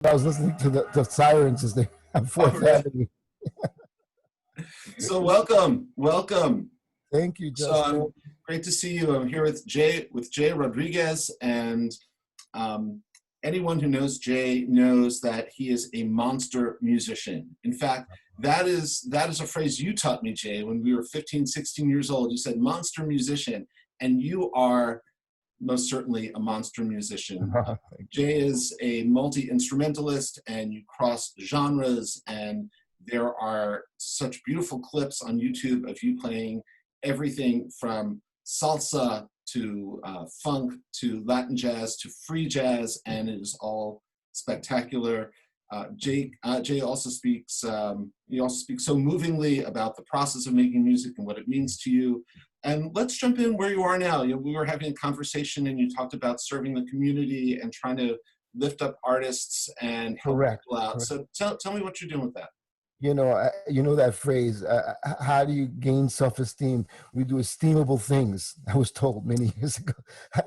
I was listening to the sirens as they on All Fourth right. Avenue. So welcome, welcome. Thank you, So Justin. great to see you. I'm here with Jay Rodriguez, and um, anyone who knows Jay knows that he is a monster musician. In fact, that is a phrase you taught me, Jay, when we were 15, 16 years old. You said monster musician, and you are most certainly a monster musician. Thank you. Jay is a multi-instrumentalist, and you cross genres, and there are such beautiful clips on YouTube of you playing everything from salsa to funk to Latin jazz to free jazz, and it is all spectacular. Jay also speaks. He also speaks so movingly about the process of making music and what it means to you. And let's jump in where you are now. We were having a conversation, and you talked about serving the community and trying to lift up artists and help Correct. people out. Correct. So tell me what you're doing with that. You know that phrase. How do you gain self-esteem? We do esteemable things. I was told many years ago.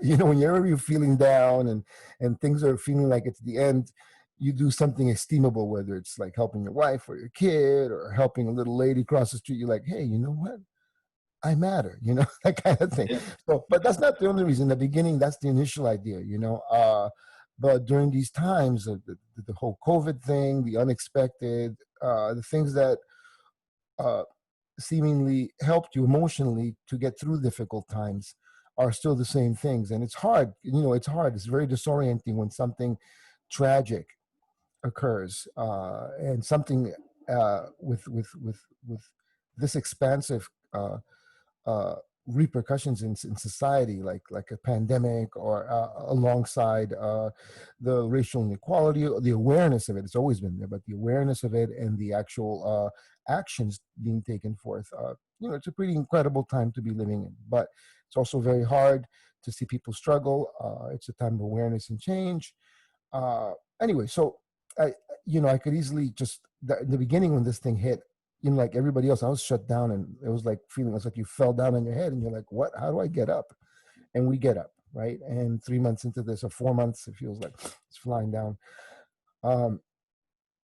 Whenever you're feeling down and things are feeling like it's the end, you do something esteemable. Whether it's like helping your wife or your kid or helping a little lady cross the street. You're like, hey, you know what? I matter, that kind of thing. Yeah. So, but that's not the only reason. In the beginning, that's the initial idea, but during these times of the whole COVID thing, the unexpected, the things that uh, seemingly helped you emotionally to get through difficult times are still the same things. And it's hard, it's hard. It's very disorienting when something tragic occurs, and something with this expansive uh, repercussions in society, like a pandemic, or alongside the racial inequality, the awareness of it. It's always been there, but the awareness of it and the actual actions being taken forth. It's a pretty incredible time to be living in, but it's also very hard to see people struggle. It's a time of awareness and change. Uh, anyway, so I, I could easily just in the beginning when this thing hit, like everybody else, I was shut down, and it was like feeling it's like you fell down on your head, and you're like, what? How do I get up? And we get up, right? And 3 months into this, or 4 months, it feels like it's flying down. Um,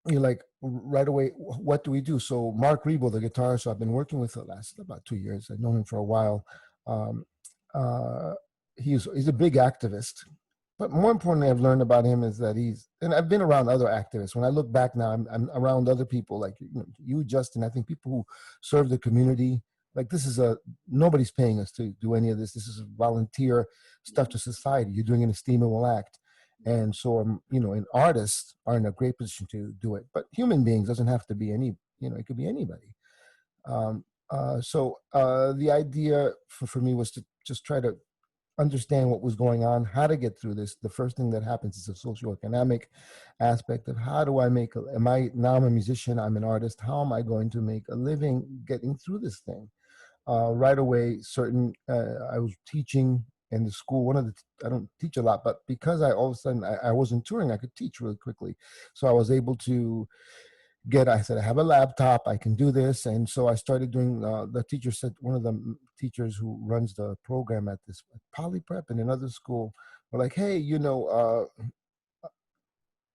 you're like, right away, what do we do? So Mark Rebo, the guitarist who I've been working with the last about 2 years, I've known him for a while. Um, uh, he's a big activist, but more importantly, I've learned about him is that and I've been around other activists. When I look back now, I'm around other people like you, Justin. I think people who serve the community. Like nobody's paying us to do any of this. This is volunteer stuff to society. You're doing an esteemable act. And so, and artists are in a great position to do it. But human beings doesn't have to be it could be anybody. The idea for me was to just try to understand what was going on, how to get through this. The first thing that happens is a socioeconomic aspect of how do I now I'm a musician, I'm an artist, how am I going to make a living getting through this thing? Right away, I was teaching in the school. I don't teach a lot, but because all of a sudden I wasn't touring, I could teach really quickly. So I was able to I said, I have a laptop, I can do this. And so I started doing, the teacher said, one of the teachers who runs the program at this Poly Prep and another school were like, hey,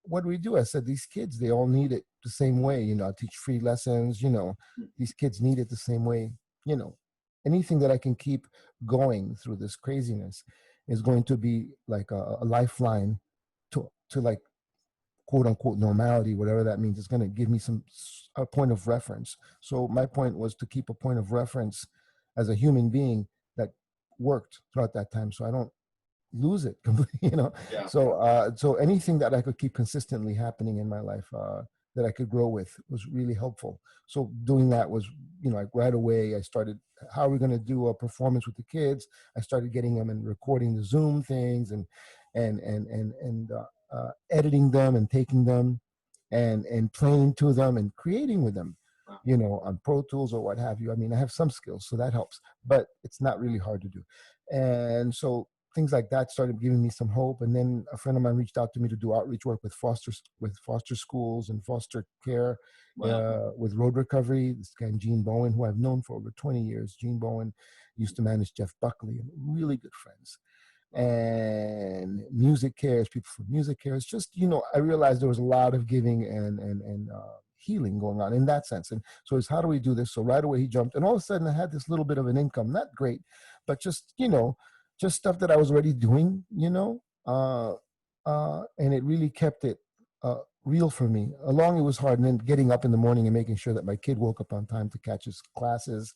what do we do? I said, these kids, they all need it the same way. I teach free lessons, these kids need it the same way. Anything that I can keep going through this craziness is going to be like a lifeline to like quote unquote normality, whatever that means. It's going to give me a point of reference. So my point was to keep a point of reference as a human being that worked throughout that time, so I don't lose it completely. Yeah. So anything that I could keep consistently happening in my life, that I could grow with, was really helpful. So doing that was, like right away I started, how are we going to do a performance with the kids? I started getting them and recording the Zoom things and editing them and taking them and playing to them and creating with them, on Pro Tools or what have you. I mean, I have some skills, so that helps, but it's not really hard to do. And so things like that started giving me some hope. And then a friend of mine reached out to me to do outreach work with foster schools and foster care. Wow. With Road Recovery. This guy Gene Bowen, who I've known for over 20 years. Gene Bowen used to manage Jeff Buckley, and really good friends. and music cares, people for music cares. Just, I realized there was a lot of giving and healing going on in that sense. And so it's, how do we do this? So right away he jumped, and all of a sudden I had this little bit of an income, not great, but just, just stuff that I was already doing, and it really kept it real for me. Along it was hard, and then getting up in the morning and making sure that my kid woke up on time to catch his classes,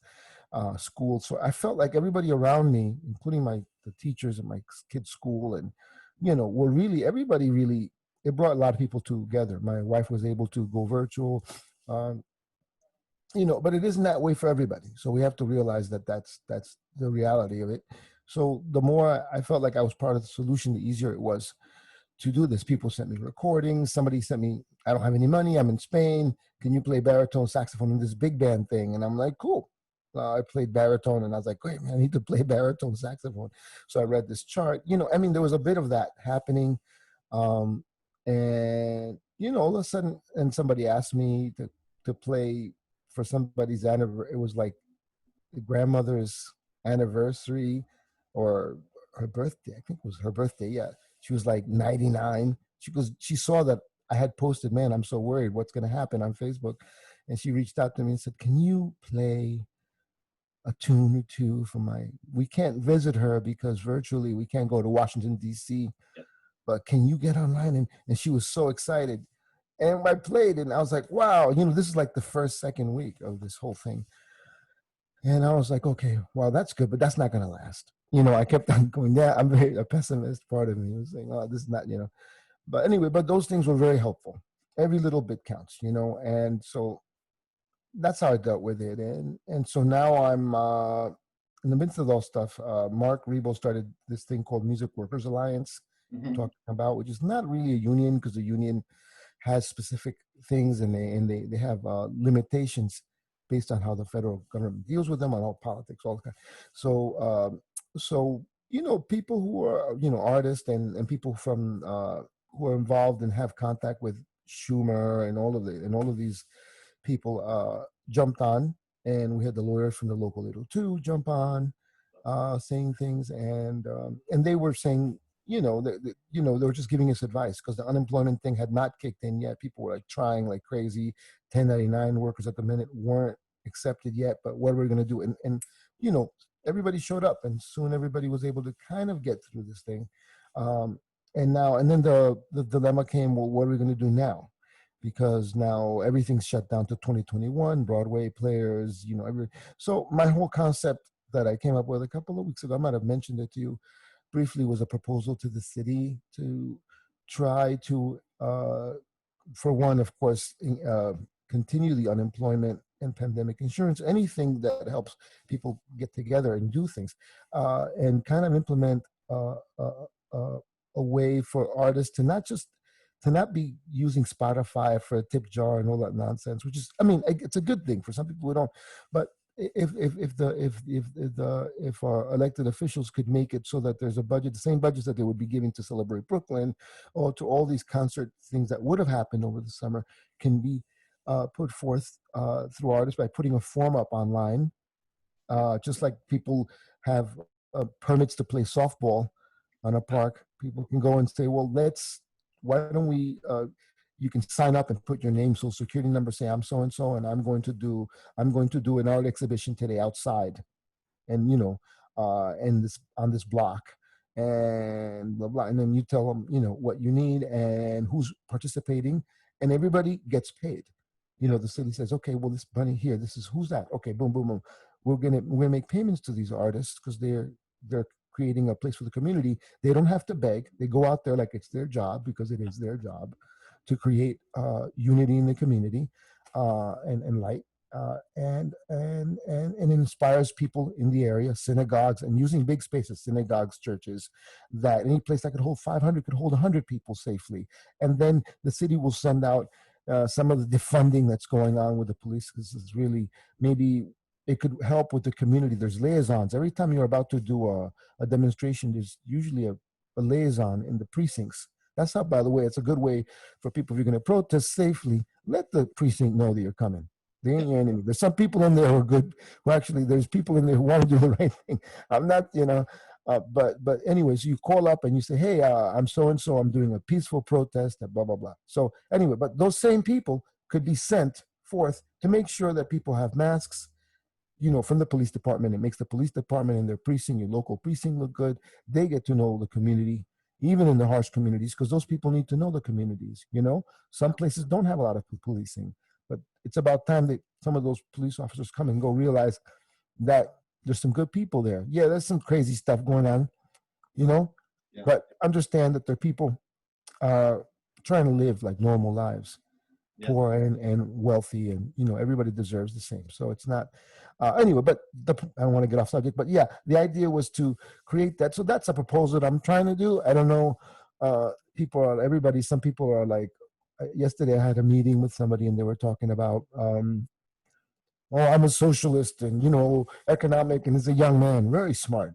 school. So I felt like everybody around me, including the teachers at my kids' school, and were really, everybody really. It brought a lot of people together. My wife was able to go virtual, um, but it isn't that way for everybody. So we have to realize that that's the reality of it. So the more I felt like I was part of the solution, the easier it was to do this. People sent me recordings. Somebody sent me, I don't have any money, I'm in Spain, can you play baritone saxophone in this big band thing? And I'm like, cool. I played baritone, and I was like, wait, man, I need to play baritone saxophone. So I read this chart. There was a bit of that happening. Um, and, all of a sudden, and somebody asked me to play for somebody's anniversary. It was like the grandmother's anniversary or her birthday. I think it was her birthday. Yeah. She was like 99. She saw that I had posted, man, I'm so worried what's going to happen on Facebook. And she reached out to me and said, can you play a tune or two for we can't visit her because virtually we can't go to Washington, D.C., but can you get online? And she was so excited. And I played, and I was like, wow, this is like the second week of this whole thing. And I was like, okay, well, that's good, but that's not going to last. I kept on going, yeah, I'm a pessimist. Part of me was saying, oh, this is not, but anyway, but those things were very helpful. Every little bit counts, and so that's how I dealt with it. And so now I'm in the midst of all stuff. Mark Rebo started this thing called Music Workers Alliance, talking about, which is not really a union, because the union has specific things, and they have limitations based on how the federal government deals with them, on all politics, all that. So people who are artists and people from who are involved and have contact with Schumer and all of these people jumped on, and we had the lawyers from the local 802 jump on, saying things, and they were saying, they were just giving us advice, because the unemployment thing had not kicked in yet. People were like trying like crazy. 1099 workers at the minute weren't accepted yet, but what are we going to do? And everybody showed up, and soon everybody was able to kind of get through this thing. And then the dilemma came, well, what are we going to do now? Because now everything's shut down to 2021, Broadway players, so my whole concept that I came up with a couple of weeks ago, I might have mentioned it to you briefly, was a proposal to the city to try to, for one, of course, continue the unemployment and pandemic insurance, anything that helps people get together and do things, and kind of implement a way for artists to not be using Spotify for a tip jar and all that nonsense, which is, it's a good thing for some people who don't, but if our elected officials could make it so that there's a budget, the same budgets that they would be giving to Celebrate Brooklyn or to all these concert things that would have happened over the summer, can be put forth through artists by putting a form up online, just like people have permits to play softball on a park. People can go and say, well, why don't we, you can sign up and put your name, social security number, say I'm so and so, and I'm going to do an art exhibition today outside, and and this on this block, and blah blah, and then you tell them what you need and who's participating, and everybody gets paid. The city says, okay, well, this money here, this is, who's that? Okay, boom, boom, boom. We're gonna make payments to these artists because they're creating a place for the community. They don't have to beg. They go out there like it's their job, because it is their job to create unity in the community, and light, and it inspires people in the area, synagogues, and using big spaces, synagogues, churches, that any place that could hold 500 could hold 100 people safely. And then the city will send out some of the defunding that's going on with the police, because it's really, maybe it could help with the community. There's liaisons. Every time you're about to do a demonstration, there's usually a liaison in the precincts. That's how, by the way, it's a good way for people, if you're going to protest safely, let the precinct know that you're coming. They ain't your enemy. There's some people in there who are good, who actually, there's people in there who want to do the right thing. I'm not, But anyways, you call up and you say, hey, I'm so and so, I'm doing a peaceful protest at blah blah blah. So anyway, but those same people could be sent forth to make sure that people have masks, from the police department. It makes the police department and their precinct, your local precinct, look good. They get to know the community, even in the harsh communities, because those people need to know the communities. Some places don't have a lot of policing, but it's about time that some of those police officers come and go realize that there's some good people there. Yeah, there's some crazy stuff going on, Yeah. but understand that there are people trying to live like normal lives, poor and wealthy, and everybody deserves the same. So it's not anyway. But I don't want to get off subject. But yeah, the idea was to create that. So that's a proposal that I'm trying to do. I don't know. Some people are like. Yesterday, I had a meeting with somebody, and they were talking about. Oh, I'm a socialist, and economic, and he's a young man, very smart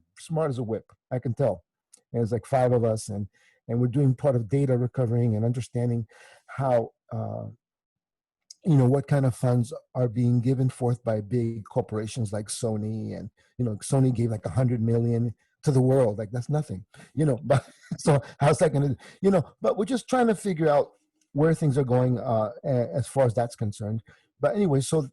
as a whip. I can tell. And there's like 5 of us, and we're doing part of data recovering and understanding how what kind of funds are being given forth by big corporations like Sony, and Sony gave like 100 million to the world, like that's nothing, but so how's that going to, but we're just trying to figure out where things are going as far as that's concerned. But anyway, so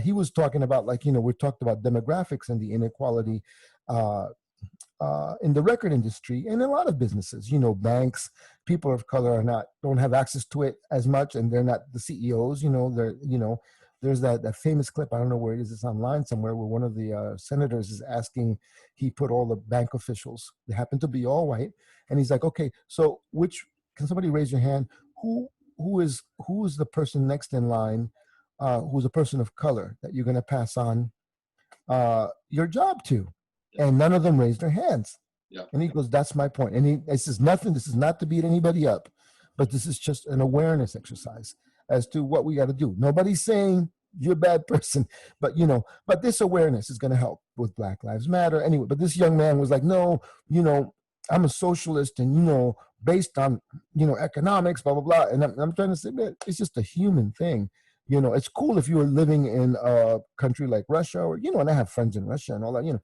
he was talking about, like, we talked about demographics and the inequality in the record industry and a lot of businesses. Banks, people of color don't have access to it as much, and they're not the CEOs. There's that famous clip. I don't know where it is. It's online somewhere, where one of the senators is asking. He put all the bank officials. They happen to be all white, and he's like, "Okay, so can somebody raise your hand? Who is the person next in line? Who's a person of color that you're going to pass on your job to?" And none of them raised their hands. Yeah. And he goes, "That's my point." And he says, "Nothing. This is not to beat anybody up, but this is just an awareness exercise as to what we got to do. Nobody's saying you're a bad person, but but this awareness is going to help with Black Lives Matter anyway." But this young man was like, "No, I'm a socialist, and based on economics, blah blah blah." And I'm trying to say, man, it's just a human thing. It's cool if you were living in a country like Russia, or and I have friends in Russia and all that. I'm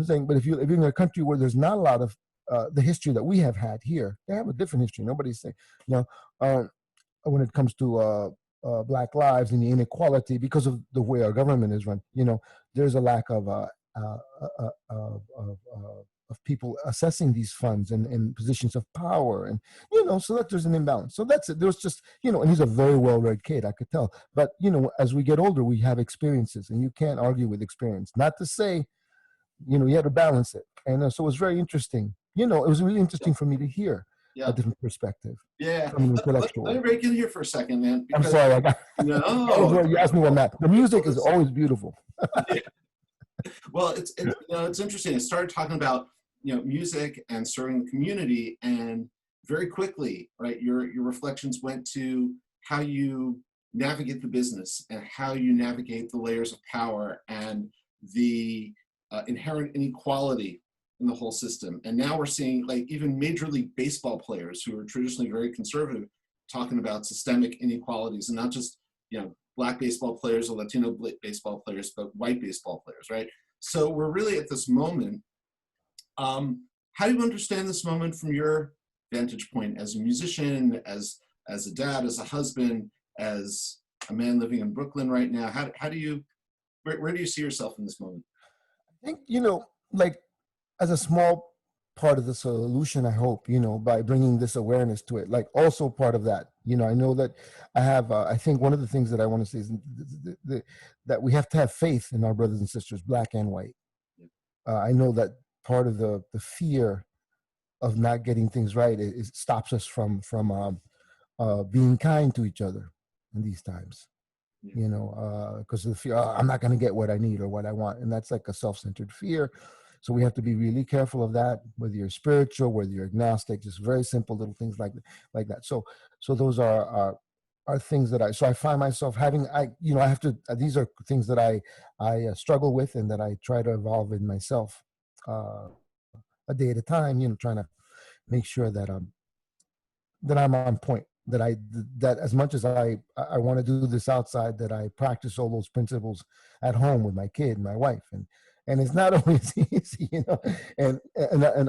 saying, but if you're in a country where there's not a lot of the history that we have had here, they have a different history. Nobody's saying, when it comes to Black lives and the inequality because of the way our government is run, there's a lack of people assessing these funds and positions of power, and so that there's an imbalance. So that's it. There's just and he's a very well-read kid, I could tell. But as we get older, we have experiences, and you can't argue with experience. Not to say you have to balance it. And so it was very interesting. It was really interesting for me to hear a different perspective. Yeah. From an intellectual. Let me break in here for a second, man. I'm sorry. No. You asked me on that. The music is always beautiful. Yeah. Well, it's interesting. I started talking about music and serving the community, and very quickly, right, your reflections went to how you navigate the business and how you navigate the layers of power and the inherent inequality in the whole system. And now we're seeing, like, even Major League Baseball players who are traditionally very conservative talking about systemic inequalities, and not just Black baseball players or Latino baseball players, but white baseball players, right? So we're really at this moment. How do you understand this moment from your vantage point as a musician, as a dad, as a husband, as a man living in Brooklyn right now? How do you, where do you see yourself in this moment? I think, like, as a small part of the solution, I hope, by bringing this awareness to it, like, also part of that, I know that I have, I think one of the things that I want to say is that we have to have faith in our brothers and sisters, Black and white. I know that part of the fear of not getting things right, it stops us from being kind to each other in these times. Because of the fear, I'm not going to get what I need or what I want. And that's like a self-centered fear. So we have to be really careful of that, whether you're spiritual, whether you're agnostic, just very simple little things like that. So those are things that I find myself having, I have to, these are things that I struggle with, and that I try to evolve in myself a day at a time, trying to make sure that I'm on point, that as much as I want to do this outside, that I practice all those principles at home with my kid, my wife, and and it's not always easy, and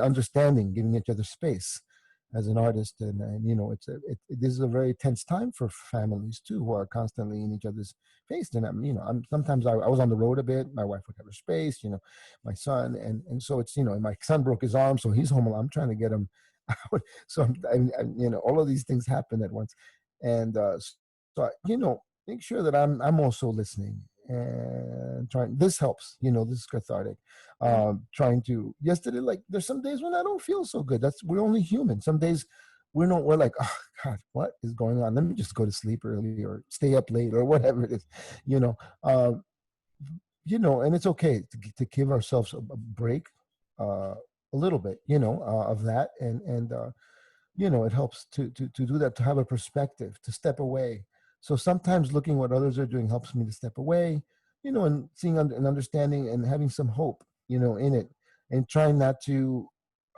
understanding, giving each other space as an artist, and this is a very tense time for families too, who are constantly in each other's face. And I'm sometimes I was on the road a bit. My wife would have her space, my son, and so it's and my son broke his arm, so he's home alone. I'm trying to get him out. So all of these things happen at once, and so make sure that I'm also listening and trying. This helps. This is cathartic. Trying to yesterday, like there's some days when I don't feel so good. We're only human. Some days we're like, oh God, what is going on? Let me just go to sleep early or stay up late or whatever it is, uh, and it's okay to give ourselves a break, a little bit, of that, and it helps to do that, to have a perspective, to step away. So sometimes looking what others are doing helps me to step away, and seeing and understanding and having some hope, in it, and trying not to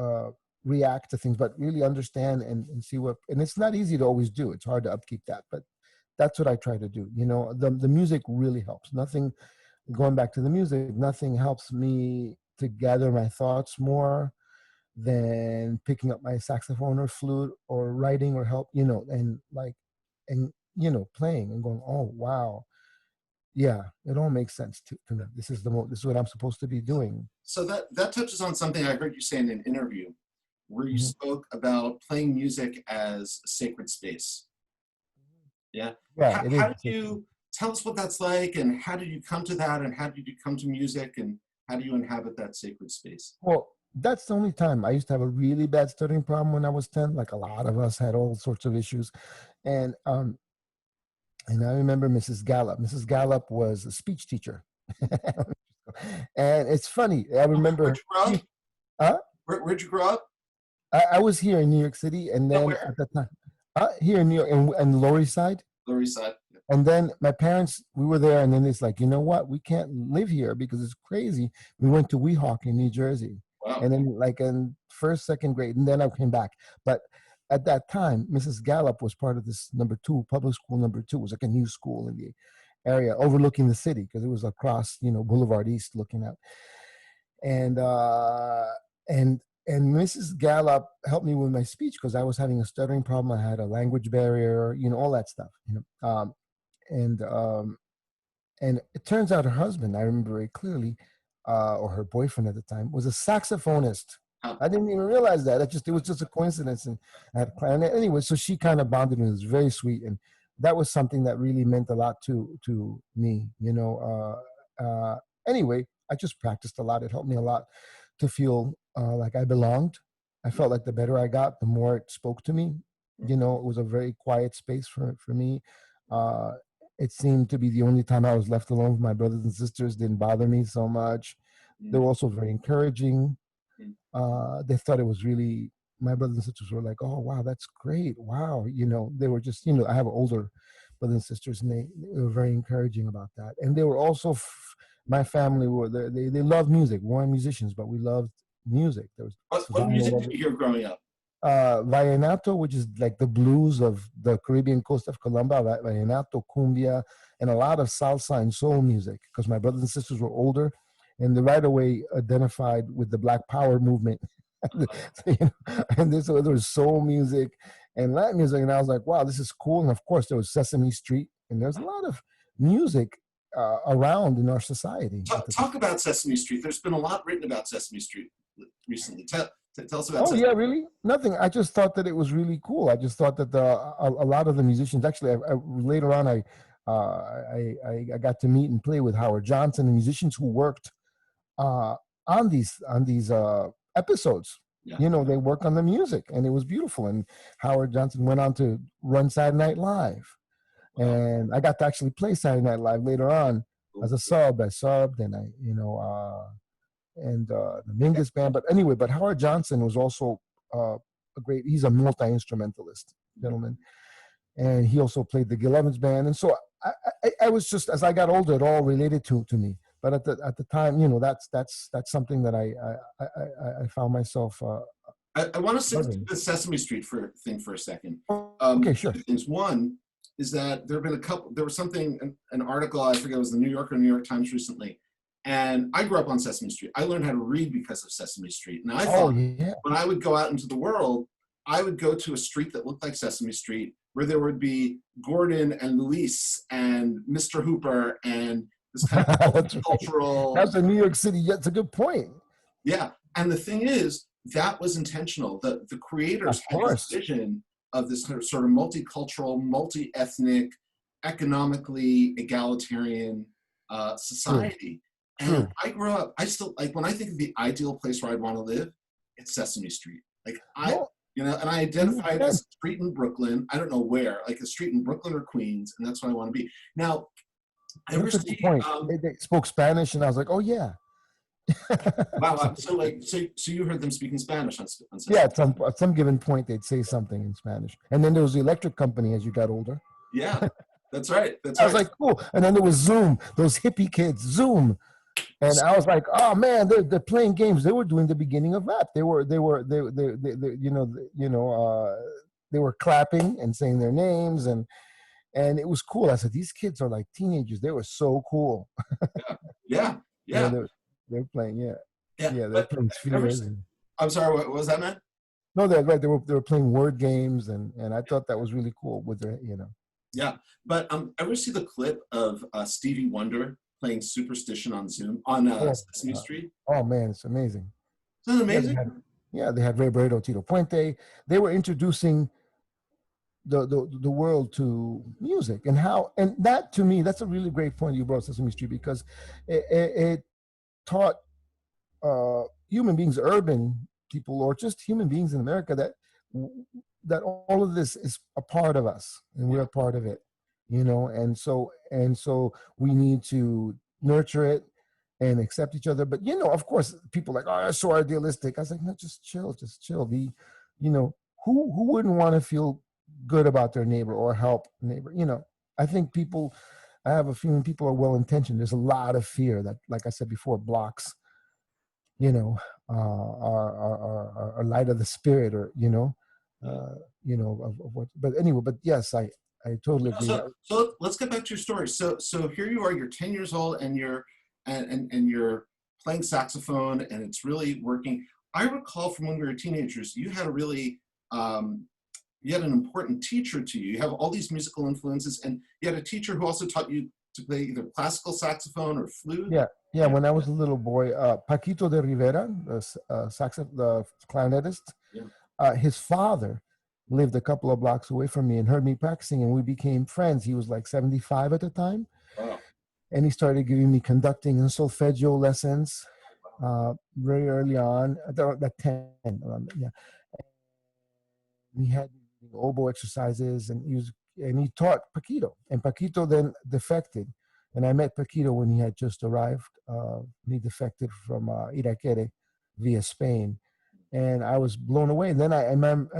uh, react to things, but really understand and see and it's not easy to always do. It's hard to upkeep that, but that's what I try to do. The music really helps. Nothing, going back to the music, nothing helps me to gather my thoughts more than picking up my saxophone or flute or writing or help, and like, and, playing and going, oh, wow. Yeah, it all makes sense to me. This is what I'm supposed to be doing. So that touches on something I heard you say in an interview where you Mhm. spoke about playing music as a sacred space. Yeah. Yeah, How, it how is. did you tell us what that's like, and how did you come to that, and how did you come to music, and how do you inhabit that sacred space? Well, that's the only time. I used to have a really bad stuttering problem when I was 10. Like a lot of us had all sorts of issues. And and I remember Mrs. Gallup. Mrs. Gallup was a speech teacher. And it's funny. I Where'd remember you grow up? huh? Where'd you grow up? I was here in New York City, and No, then where? at the time, here in New York, and Lower East Side. Lower East Side. And then my parents, we were there, and then it's like, you know what? We can't live here because it's crazy. We went to Weehawken in New Jersey, Wow. and then like in first, second grade, and then I came back. But at that time, Mrs. Gallup was part of this number two public school. Number two, it was like a new school in the area overlooking the city because it was across, Boulevard East, looking out. And and and Mrs. Gallup helped me with my speech because I was having a stuttering problem. I had a language barrier, all that stuff. And and it turns out her husband, I remember very clearly, or her boyfriend at the time, was a saxophonist. Huh. I didn't even realize that. It was just a coincidence. And I had a clarinet anyway. So she kind of bonded with me. It was very sweet, and that was something that really meant a lot to me. Anyway, I just practiced a lot. It helped me a lot to feel like I belonged. I felt like the better I got, the more it spoke to me. It was a very quiet space for me. Uh, it seemed to be the only time I was left alone with my brothers and sisters. Didn't bother me so much. They were also very encouraging. They thought it was really, my brothers and sisters were like, oh, wow, that's great. Wow. They were just, I have older brothers and sisters, and they were very encouraging about that. And they were also, my family they loved music. We weren't musicians, but we loved music. There was What Susanna music did Weber, you hear growing up? vallenato, which is like the blues of the Caribbean coast of Colombia, vallenato, cumbia, and a lot of salsa and soul music, because my brothers and sisters were older, and they right away identified with the Black Power movement. And so there was soul music and Latin music, and I was like, wow, this is cool. And of course, there was Sesame Street, and there's a lot of music around in our society. Talk about Sesame Street. There's been a lot written about Sesame Street recently. Tell us about Oh Sesame. yeah, really? Nothing. I just thought that it was really cool. I just thought that a lot of the musicians actually, later on, I got to meet and play with Howard Johnson and musicians who worked uh, on these episodes. Yeah. They work on the music, and it was beautiful. And Howard Johnson went on to run Saturday Night Live, Wow. and I got to actually play Saturday Night Live later on as a sub. I subbed, and and the Mingus band. But anyway, but Howard Johnson was also he's a multi-instrumentalist gentleman. And he also played the Gil Evans band. And so I was just, as I got older, it all related to me. But at the time, that's something that I found myself. I want to stick to loving. the Sesame Street thing for a second. Okay, sure. Two things. One is that there have been there was something, an article, I forget, it was the New Yorker, New York Times recently, And I grew up on Sesame Street. I learned how to read because of Sesame Street. And I Oh thought yeah. when I would go out into the world, I would go to a street that looked like Sesame Street, where there would be Gordon and Luis and Mr. Hooper and this kind of That's right. cultural. That's a New York City. That's a good point. Yeah. And the thing is, that was intentional. The creators Of had this course. vision of this sort of multicultural, multi-ethnic, economically egalitarian True. society. And True. I grew up, I still, like, when I think of the ideal place where I'd want to live, it's Sesame Street. Like, No, and I it makes identified as sense. a street in Brooklyn. I don't know where, like a street in Brooklyn or Queens, and that's what I want to be. Now, ever That's a good see, point. They spoke Spanish, and I was like, oh yeah. wow, so you heard them speaking Spanish on Yeah, Sesame? at some given point, they'd say something in Spanish. And then there was the electric company as you got older. Yeah, that's right. That's I was right. like, cool. And then there was Zoom, those hippie kids, Zoom. And I was like, oh man, they're playing games. They were doing the beginning of rap. They were clapping and saying their names, and it was cool. I said, these kids are like teenagers. They were so cool. Yeah, Yeah, yeah, they're playing. Yeah, yeah. yeah, they're But playing ever, spheres. And, I'm sorry, what was that, man? no, they're right. They were playing word games, and I thought that was really cool. With their. Yeah, but ever see the clip of Stevie Wonder playing Superstition on Zoom on Oh, Sesame Street? oh man, it's amazing. Isn't that Yeah, amazing? they had Ray Barreto, Tito Puente. They were introducing the world to music and that to me, that's a really great point you brought, Sesame Street, because it taught human beings, urban people, or just human beings in America, that all of this is a part of us and we're a part of it, and so we need to nurture it and accept each other. But of course, people are like, oh, that's so idealistic. I was like, no, just chill. Who wouldn't want to feel good about their neighbor or help neighbor? I think I have a feeling people are well intentioned. There's a lot of fear that, like I said before, blocks our light of the spirit, or of what. But anyway, but yes, I totally agree. So let's get back to your story. So here you are. You're 10 years old, and you're playing saxophone, and it's really working. I recall from when we were teenagers, you had an important teacher to you. You have all these musical influences, and you had a teacher who also taught you to play either classical saxophone or flute. Yeah. When I was a little boy, Paquito de Rivera, the clarinetist, his father lived a couple of blocks away from me and heard me practicing, and we became friends. He was like 75 at the time. Wow. And he started giving me conducting and solfeggio lessons very early on, at 10. Yeah. We had oboe exercises, and he taught Paquito. And Paquito then defected. And I met Paquito when he had just arrived. He defected from Iraquere via Spain. And I was blown away. And then I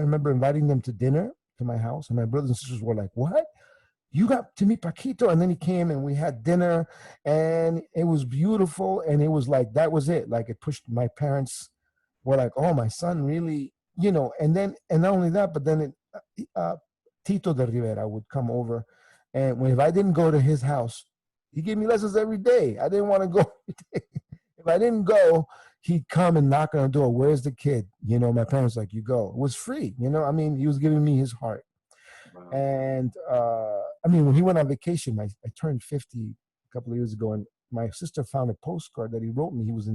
remember inviting them to dinner to my house. And my brothers and sisters were like, what? You got to meet Paquito? And then he came and we had dinner. And it was beautiful. And it was like, that was it. Like, it pushed. My parents were like, oh, my son really, and not only that, but then Tito de Rivera would come over. And if I didn't go to his house, he gave me lessons every day. I didn't want to go. If I didn't go, he'd come and knock on the door. Where's the kid? My parents like, you go. It was free. He was giving me his heart. Wow. And when he went on vacation, I turned 50 a couple of years ago, and my sister found a postcard that he wrote me. He was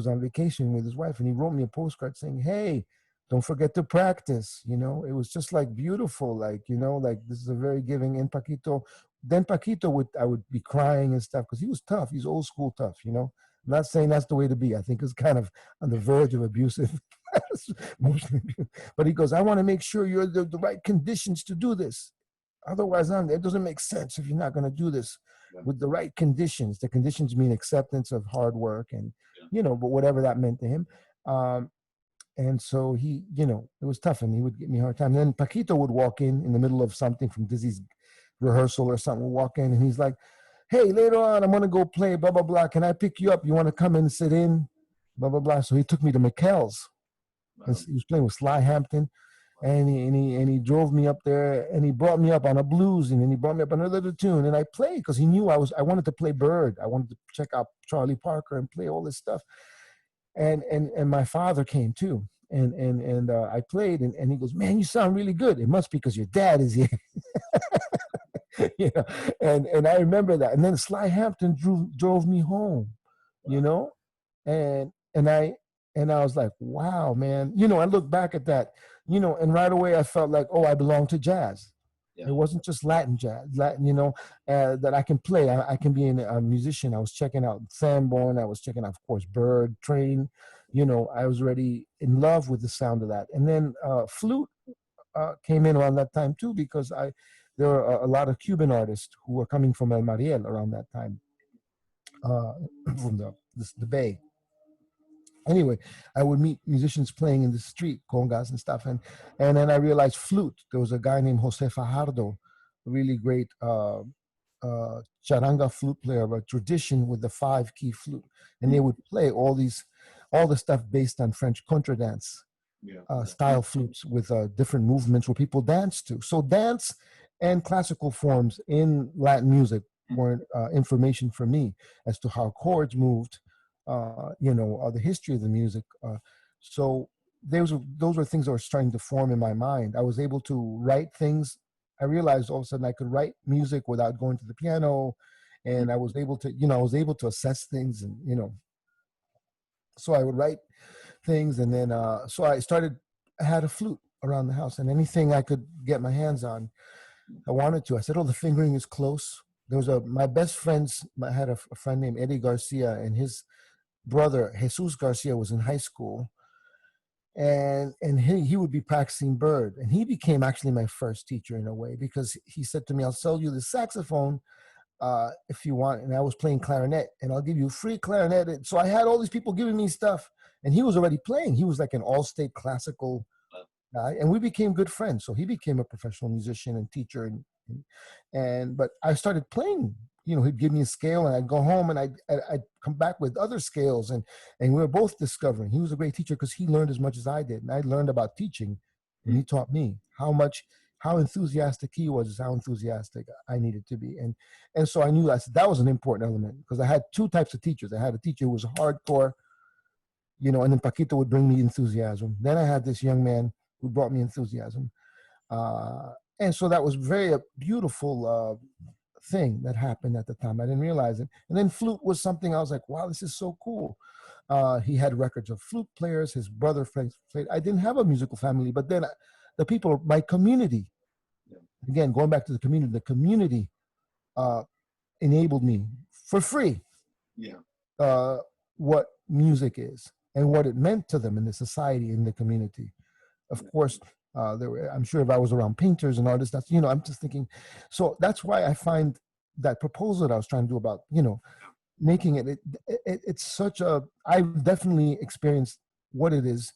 on vacation with his wife, and he wrote me a postcard saying, hey, don't forget to practice. It was just like beautiful, like this is a very giving. And Paquito, I would be crying and stuff because he was tough. He's old school tough. I'm not saying that's the way to be. I think it's kind of on the verge of abusive. But he goes, I want to make sure you're the right conditions to do this. Otherwise, it doesn't make sense if you're not going to do this with the right conditions. The conditions mean acceptance of hard work and, but whatever that meant to him. And so he, it was tough, and he would give me a hard time. And then Paquito would walk in the middle of something from Dizzy's rehearsal or something, would walk in, and he's like, hey, later on, I'm going to go play, blah, blah, blah. Can I pick you up? You want to come in and sit in? Blah, blah, blah. So he took me to McKell's. Wow. He was playing with Sly Hampton. and he drove me up there, and he brought me up on a blues, and then he brought me up on another tune, and I played because he knew I wanted to play Bird. I wanted to check out Charlie Parker and play all this stuff. And my father came too. And I played, and he goes, "Man, you sound really good. It must be because your dad is here." you know, and I remember that. And then Sly Hampton drove me home, you know, and and I and I was like, wow, man. I look back at that, and right away I felt like, oh, I belong to jazz. Yeah. It wasn't just Latin jazz, Latin, that I can play. I can be a musician. I was checking out Sanborn. I was checking out, of course, Bird, Train. I was already in love with the sound of that. And then flute came in around that time too, because there were a lot of Cuban artists who were coming from El Mariel around that time, uh, from the Bay. Anyway, I would meet musicians playing in the street, congas and stuff, and then I realized flute. There was a guy named Jose Fajardo, a really great charanga flute player of a tradition with the 5-key flute, and they would play all the stuff based on French contradance style flutes with different movements where people dance to. So dance and classical forms in Latin music were information for me as to how chords moved, the history of the music. So those were things that were starting to form in my mind. I was able to write things. I realized all of a sudden I could write music without going to the piano, and I was able to assess things, and so I would write things, and then so I had a flute around the house, and anything I could get my hands on, I wanted to. I said, "Oh, the fingering is close." There was my best friends. I had a friend named Eddie Garcia, and his brother Jesus Garcia was in high school, and he would be practicing Bird, and he became actually my first teacher in a way, because he said to me, "I'll sell you the saxophone if you want," and I was playing clarinet, "and I'll give you a free clarinet." And so I had all these people giving me stuff, and he was already playing. He was like an all-state classical guy, and we became good friends. So he became a professional musician and teacher, but I started playing. He'd give me a scale, and I'd go home, and I'd come back with other scales, and we were both discovering. He was a great teacher because he learned as much as I did, and I learned about teaching, and he taught me how enthusiastic he was is how enthusiastic I needed to be. And so I knew that was an important element, because I had two types of teachers. I had a teacher who was hardcore, and then Paquito would bring me enthusiasm. Then I had this young man who brought me enthusiasm. And so that was very beautiful thing that happened at the time. I didn't realize it. And then flute was something I was like, wow, this is so cool. He had records of flute players. His brother played. I didn't have a musical family, but then the people, my community, again, going back to the community enabled me for free what music is and what it meant to them in the society, in the community. Of course, I'm sure if I was around painters and artists, I'm just thinking. So that's why I find that proposal that I was trying to do about, making it's such I've definitely experienced what it is,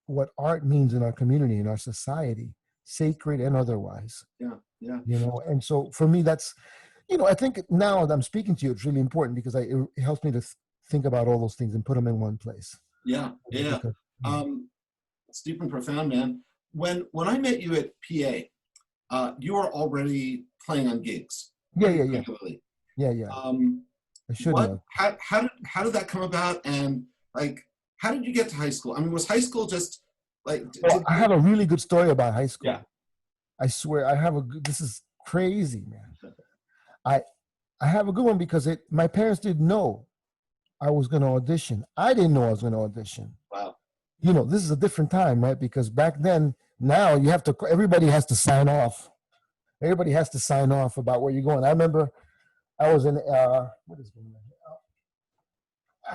what art means in our community, in our society, sacred and otherwise. Yeah. And so for me, that's, I think now that I'm speaking to you, it's really important, because it helps me to think about all those things and put them in one place. Yeah. Because, it's deep and profound, man. When I met you at PA, you were already playing on gigs. Yeah. I should have. How did that come about? And how did you get to high school? I mean, was high school just like? I have a really good story about high school. Yeah. I swear, this is crazy, man. I have a good one, because my parents didn't know I was going to audition. I didn't know I was going to audition. Wow. This is a different time, right? Because back then, now everybody has to sign off. Everybody has to sign off about where you're going. I remember I was in, what is going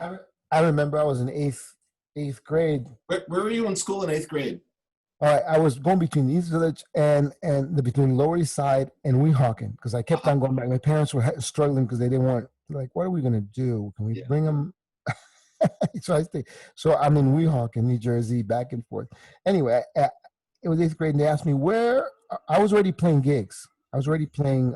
on? I remember I was in eighth grade. Where were you in school in 8th grade? All right, I was going between East Village and between Lower East Side and Weehawken, because I kept on going back. My parents were struggling because they didn't want, like, what are we going to do? Can we bring them? So I'm in Weehawken, New Jersey, back and forth. Anyway, it was 8th grade, and they asked me where. I was already playing gigs. I was already playing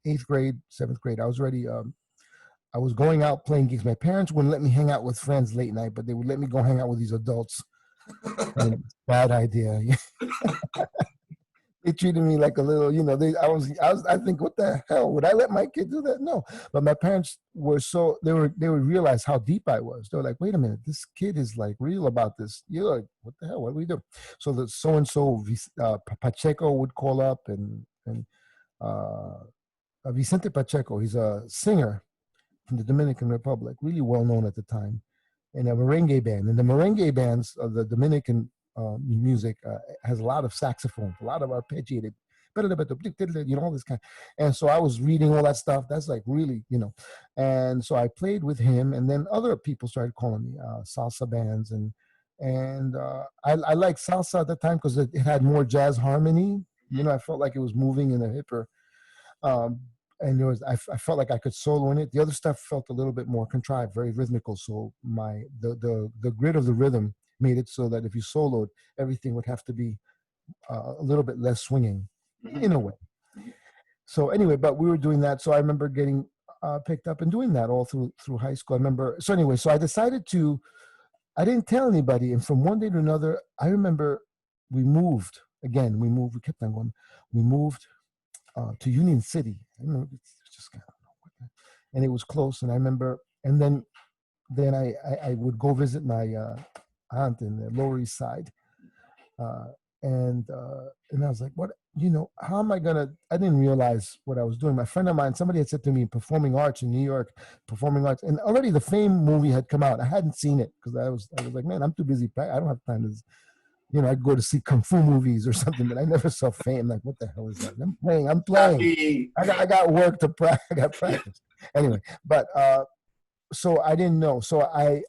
8th grade, 7th grade. I was already, I was going out playing gigs. My parents wouldn't let me hang out with friends late night, but they would let me go hang out with these adults And bad idea. They treated me like a little, I think, what the hell? Would I let my kid do that? No. But my parents were so, they would realize how deep I was. They were like, wait a minute, this kid is like real about this. You're like, what the hell? What do we do? So the so-and-so Pacheco would call up and uh, Vicente Pacheco, he's a singer from the Dominican Republic, really well known at the time, in a merengue band. And the merengue bands of the Dominican music has a lot of saxophones, a lot of arpeggiated, all this kind. And so I was reading all that stuff. That's like really, And so I played with him, and then other people started calling me salsa bands, and I liked salsa at the time because it had more jazz harmony. I felt like it was moving in a hipper. Um, and I felt like I could solo in it. The other stuff felt a little bit more contrived, very rhythmical. So the grit of the rhythm made it so that if you soloed, everything would have to be a little bit less swinging, in a way. So anyway, but we were doing that. So I remember getting picked up and doing that all through high school. I remember. So anyway, so I decided to. I didn't tell anybody, and from one day to another, I remember we moved again. We moved. We kept on going. We moved to Union City. I remember it's just kind of, and it was close. And I remember, and then I would go visit my aunt in the Lower East Side, and I was like, what, how am I gonna? I didn't realize what I was doing. My friend of mine, somebody had said to me, performing arts in New York, performing arts, and already the Fame movie had come out. I hadn't seen it because I was like, man, I'm too busy. I don't have time to. I'd go to see kung fu movies or something, but I never saw Fame. Like, what the hell is that? I'm playing. I got work to practice. I got practice. Anyway, but so I didn't know. So I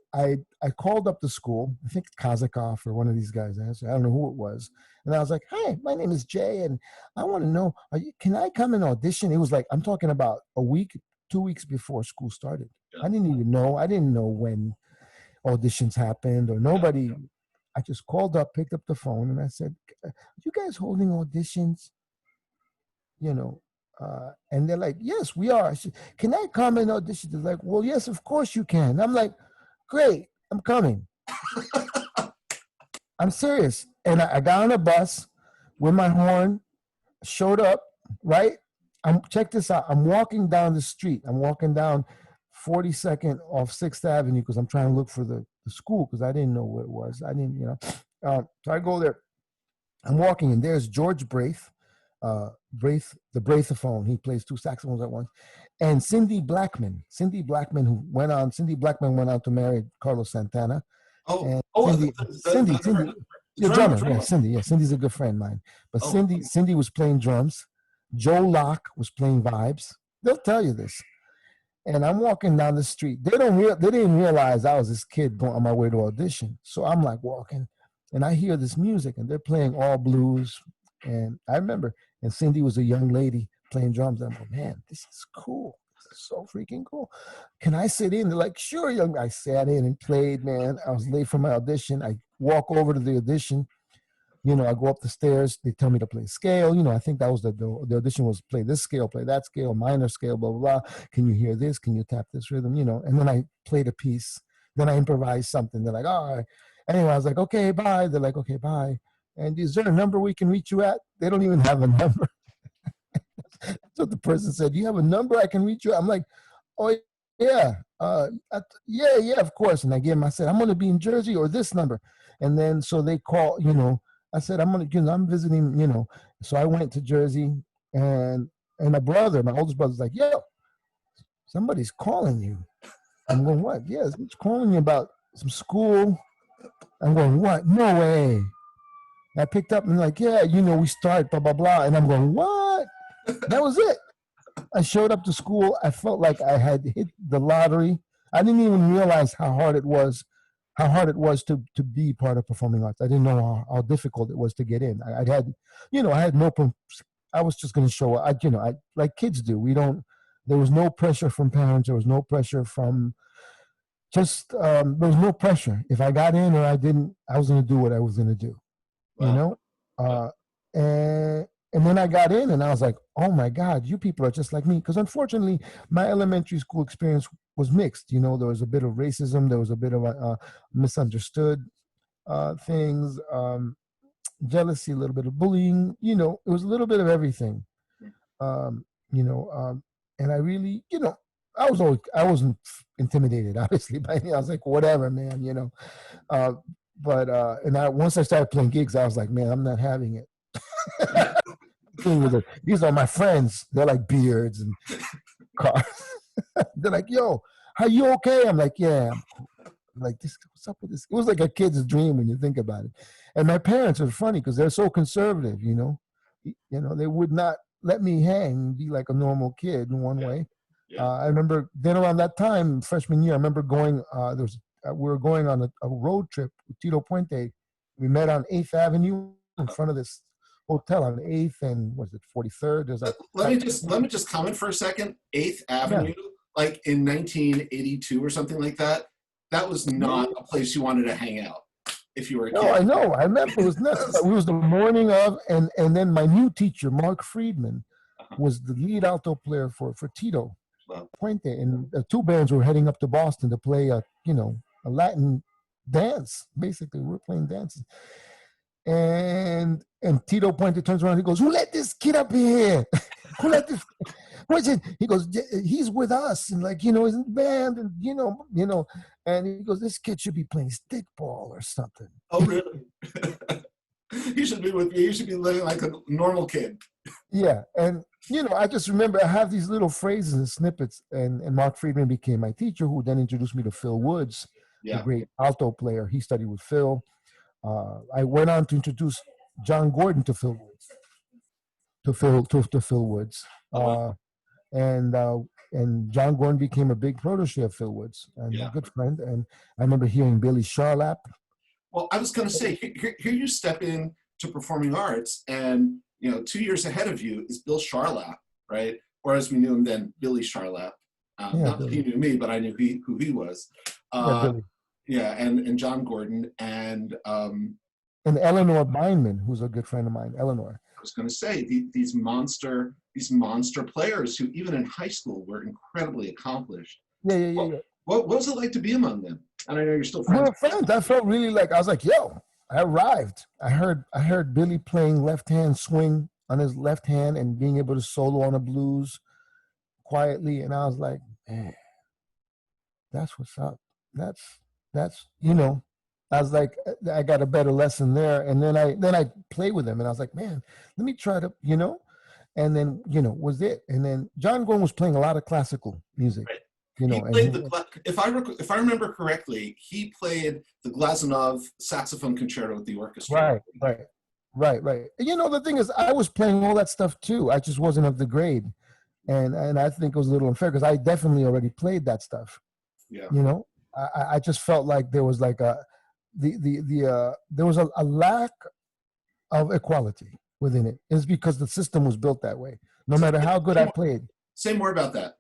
called up the school. I think Kazakov or one of these guys. I don't know who it was. And I was like, "Hi, my name is Jay, and I want to know, can I come and audition?" It was like, I'm talking about a week, 2 weeks before school started. I didn't even know. I didn't know when auditions happened or nobody. I just called up, picked up the phone, and I said, "Are you guys holding auditions?" And they're like, "Yes, we are." I said, "Can I come and audition?" They're like, "Well, yes, of course you can." I'm like, "Great, I'm coming." I'm serious. And I got on a bus with my horn, showed up, right? Check this out. I'm walking down the street. I'm walking down 42nd off 6th Avenue because I'm trying to look for the school because I didn't know where it was. I didn't, so I go there. I'm walking, and there's George Braith, the Braithophone. He plays two saxophones at once, and Cindy Blackman. Cindy Blackman went on to marry Carlos Santana. Oh, and Cindy, the drummer. Yeah, Cindy. Yeah, Cindy's a good friend of mine. But Cindy was playing drums. Joe Locke was playing vibes. They'll tell you this. And I'm walking down the street. They didn't realize I was this kid going on my way to audition. So I'm like walking, and I hear this music, and they're playing all blues. And I remember, and Cindy was a young lady playing drums. I'm like, man, this is cool. This is so freaking cool. Can I sit in? They're like, sure, young. I sat in and played, man. I was late for my audition. I walk over to the audition. I go up the stairs. They tell me to play scale. I think that was the audition was play this scale, play that scale, minor scale, blah, blah, blah. Can you hear this? Can you tap this rhythm? And then I played a piece. Then I improvised something. They're like, all right. Anyway, I was like, okay, bye. They're like, okay, bye. And is there a number we can reach you at? They don't even have a number. That's what the person said. Do you have a number I can reach you at? I'm like, oh, yeah. Yeah, of course. And I gave them, I said, I'm going to be in Jersey or this number. And then so they call, I said, I'm visiting, So I went to Jersey, and my oldest brother's like, yo, somebody's calling you. I'm going, what? Yes, he's calling me about some school. I'm going, what? No way. I picked up and like, yeah, we start, blah, blah, blah. And I'm going, what? That was it. I showed up to school. I felt like I had hit the lottery. I didn't even realize how hard it was to be part of performing arts. I didn't know how difficult it was to get in. I had no, I was just going to show up. I like kids do. There was no pressure from parents. There was no pressure from there was no pressure. If I got in or I didn't, I was going to do what I was going to do, wow. And then I got in and I was like, oh my God, you people are just like me. Because unfortunately, my elementary school experience was mixed. There was a bit of racism. There was a bit of misunderstood. things, jealousy, a little bit of bullying. You know, it was a little bit of everything. Um, you know, and I really, you know, I wasn't intimidated, obviously, by me. I was like, whatever, man, you know. Uh, but and once I started playing gigs, I was like, man, I'm not having it. These are my friends. They're like beards and cars. They're like, yo, are you okay? I'm like, yeah. I'm like, this, what's up with this? It was like a kid's dream when you think about it. And my parents are funny because they're so conservative, you know. You know, they would not let me hang and be like a normal kid in one Yeah. way. Yeah. I remember then around that time, freshman year, I remember going, we were going on a road trip with Tito Puente. We met on 8th Avenue in front of this hotel on 8th and was it 43rd? There's a Let me just comment for a second. 8th Avenue, like in 1982 or something like that, that was not a place you wanted to hang out if you were a kid. No, I know. I remember it was nuts. It was the morning of, and then my new teacher, Mark Friedman, was the lead alto player for Tito Puente, and the two bands were heading up to Boston to play a Latin dance. Basically, we were playing dances, and Tito Puente turns around. He goes, "Who let this kid up here? Who let this?" What's it? He goes, he's with us, and like, you know, he's in the band, and and he goes, this kid should be playing stickball or something. Oh, really? He should be with me. He should be living like a normal kid. Yeah, and I just remember I have these little phrases and snippets, and Mark Friedman became my teacher, who then introduced me to Phil Woods, the great alto player. He studied with Phil. I went on to introduce John Gordon to Phil Woods. To Phil Woods. And John Gordon became a big protege of Phil Woods and a good friend. And I remember hearing Billy Charlap. Well, I was going to say, here you step in to performing arts, and 2 years ahead of you is Bill Charlap, right? Or as we knew him then, Billy Charlap. Not that he knew me, but I knew who he was. And John Gordon and Eleanor Beinman, who's a good friend of mine. Eleanor. I was going to say these monster players who even in high school were incredibly accomplished. Yeah. What was it like to be among them? And I know you're still friends. We were friends. I felt really like I was like, yo, I arrived. I heard Billy playing left hand swing on his left hand and being able to solo on a blues quietly, and I was like, man, that's what's up. That's I was like, I got a better lesson there. And then I played with him, and I was like, man, let me try to, and then, was it. And then John Gordon was playing a lot of classical music, right. He played if I remember correctly, he played the Glazunov saxophone concerto with the orchestra. Right. The thing is, I was playing all that stuff too. I just wasn't of the grade. And I think it was a little unfair because I definitely already played that stuff. Yeah. I just felt like there was like there was a lack of equality within it. It's because the system was built that way. No matter how good I played. Say more about that.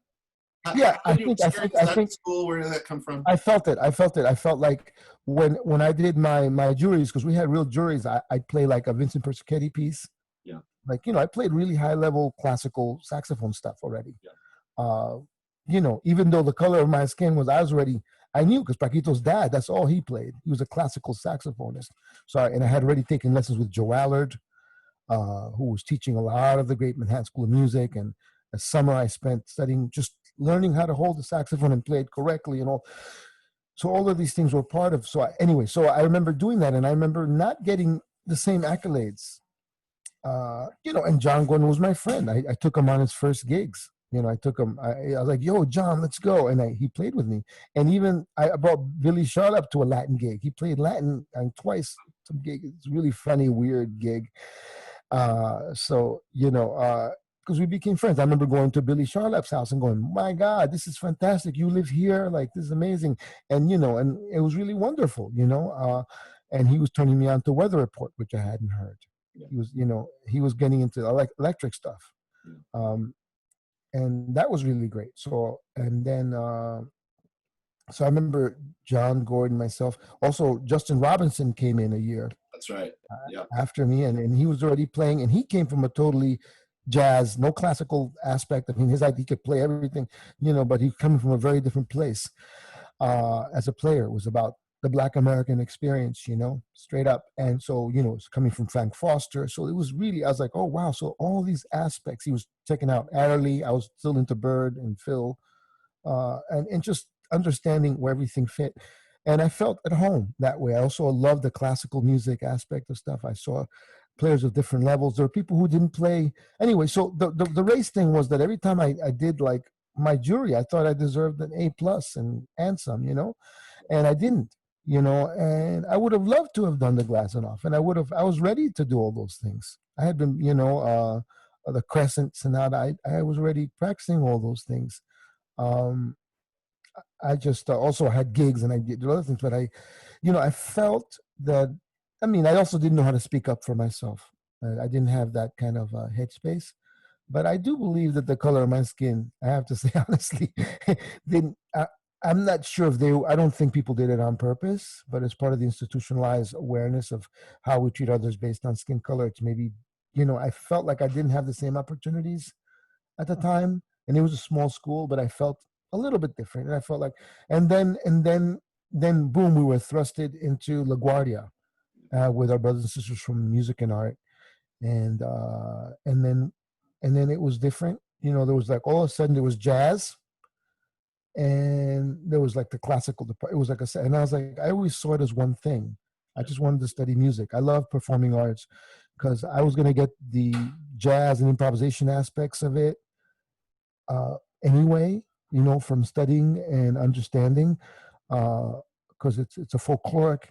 I think school, where did that come from? I felt it. I felt like when I did my juries, because we had real juries, I'd play like a Vincent Persichetti piece. Yeah. Like, I played really high level classical saxophone stuff already. Yeah. Even though the color of my skin I knew because Paquito's dad, that's all he played. He was a classical saxophonist. And I had already taken lessons with Joe Allard, who was teaching a lot of the great Manhattan School of Music. And a summer I spent studying, just learning how to hold the saxophone and play it correctly and all. So all of these things were part of. So I remember doing that, and I remember not getting the same accolades. And John Gordon was my friend. I took him on his first gigs. I took him. I was like, "Yo, John, let's go," and he played with me. And even I brought Billy Charlap to a Latin gig. He played Latin twice. Some gig. It's a really funny, weird gig. Because we became friends. I remember going to Billy Charlap's house and going, "My God, this is fantastic! You live here, like this is amazing." And and it was really wonderful. And he was turning me on to Weather Report, which I hadn't heard. Yeah. He was getting into electric stuff. Yeah. And that was really great. So, and then, so I remember John Gordon, myself. Also, Justin Robinson came in a year. That's right. Yeah. After me, and he was already playing, and he came from a totally jazz, no classical aspect. I mean, he could play everything, but he coming from a very different place as a player. It was about the Black American experience, you know, straight up. And so, you know, it's coming from Frank Foster. So it was really, I was like, oh, wow. So all these aspects, he was checking out Adderley. I was still into Bird and Phil, and just understanding where everything fit. And I felt at home that way. I also loved the classical music aspect of stuff. I saw players of different levels. There were people who didn't play. Anyway, so the race thing was that every time I did like my jury, I thought I deserved an A plus and some, you know, and I didn't, you know, and I would have loved to have done the Glazunov, and I was ready to do all those things. I had been, you know, the Crescent Sonata, I was already practicing all those things. Um, I just also had gigs and I did other things, but you know, I felt that, I mean, I also didn't know how to speak up for myself. I didn't have that kind of headspace, but I do believe that the color of my skin, I have to say honestly, didn't, I'm not sure if I don't think people did it on purpose, but as part of the institutionalized awareness of how we treat others based on skin color, it's maybe, you know, I felt like I didn't have the same opportunities at the time, and it was a small school, but I felt a little bit different, and I felt like, and then boom, we were thrusted into LaGuardia with our brothers and sisters from music and art, and then it was different. You know, there was like all of a sudden there was jazz, and there was like the classical. It was like and I was like, I always saw it as one thing. I just wanted to study music. I love performing arts because I was going to get the jazz and improvisation aspects of it anyway, you know, from studying and understanding, because it's a folkloric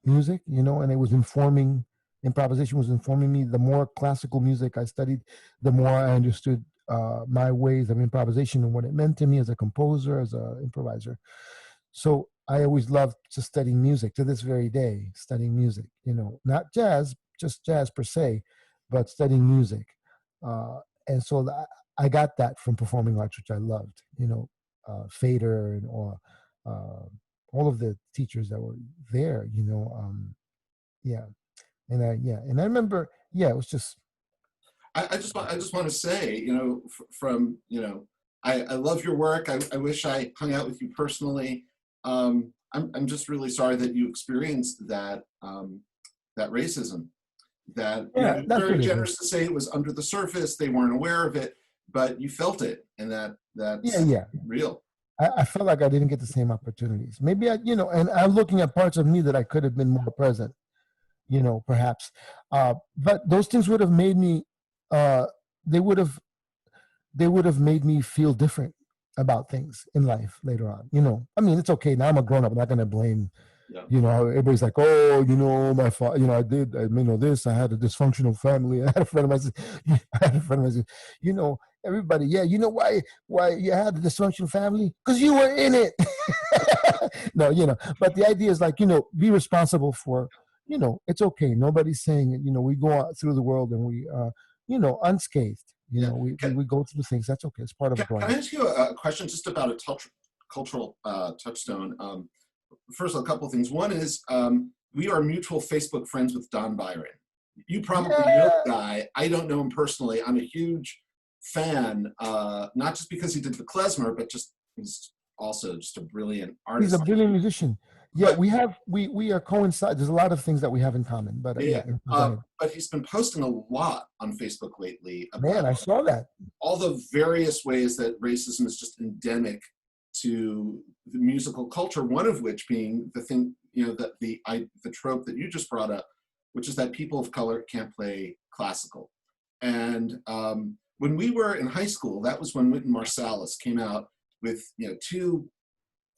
music, you know, and it was informing, improvisation was informing me. The more classical music I studied, the more I understood my ways of improvisation and what it meant to me as a composer, as an improviser. So I always loved to study music to this very day, studying music, you know, not jazz, just jazz per se, but studying music. And so I got that from performing arts, which I loved, you know, Fader or all of the teachers that were there, you know, yeah. And I remember, yeah, it was just, I just want to say, you know, from, you know, I love your work. I wish I hung out with you personally. I'm just really sorry that you experienced that, that racism. That, you know, yeah, you're that's very what it is. generous to say it was under the surface. They weren't aware of it, but you felt it, and Yeah, that's yeah. real. I felt like I didn't get the same opportunities. Maybe you know, and I'm looking at parts of me that I could have been more present, you know, perhaps. But those things would have made me, uh, they would have, they would have made me feel different about things in life later on. You know, I mean, it's okay now. I'm a grown up. I'm not going to blame. Yeah. You know, everybody's like, oh, you know, my father. You know, you know, this. I had a dysfunctional family. I had a friend of mine. I had a friend of mine. You know, everybody. Yeah, you know why you had a dysfunctional family? Because you were in it. No, you know. But the idea is like, you know, be responsible for. You know, it's okay. Nobody's saying it. You know, we go out through the world and we, you know, unscathed. You Yeah. know, we go through things. That's okay. It's part of Can growing. I ask you a question just about a cultural touchstone? First, a couple of things. One is we are mutual Facebook friends with Don Byron. You probably know Yeah, the guy. I don't know him personally. I'm a huge fan, not just because he did the klezmer, but just he's also just a brilliant he's a artist. brilliant musician. Yeah, But we are coincide. There's a lot of things that we have in common. But yeah, yeah, go ahead. but he's been posting a lot on Facebook lately Man, about I saw that. all the various ways that racism is just endemic to the musical culture. One of which being the thing, you know, that the trope that you just brought up, which is that people of color can't play classical. And when we were in high school, that was when Wynton Marsalis came out with, you know, two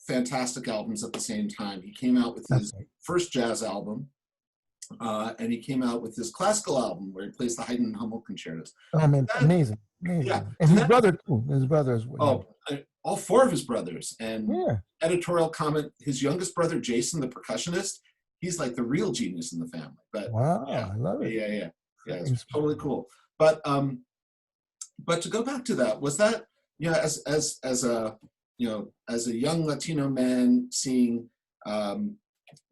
fantastic albums at the same time. He came out with That's his right. first jazz album, and he came out with his classical album where he plays the Haydn and Hummel concertos. Oh man, That, amazing, yeah, amazing. And did his that, brother too. His brother as well. Yeah. oh, all four of his brothers. And Yeah. editorial comment, his youngest brother, Jason, the percussionist, he's like the real genius in the family. But yeah, Wow, I love it. yeah, Very it's totally inspiring. cool. But to go back to that, was that, you know, as a, you know, as a young Latino man seeing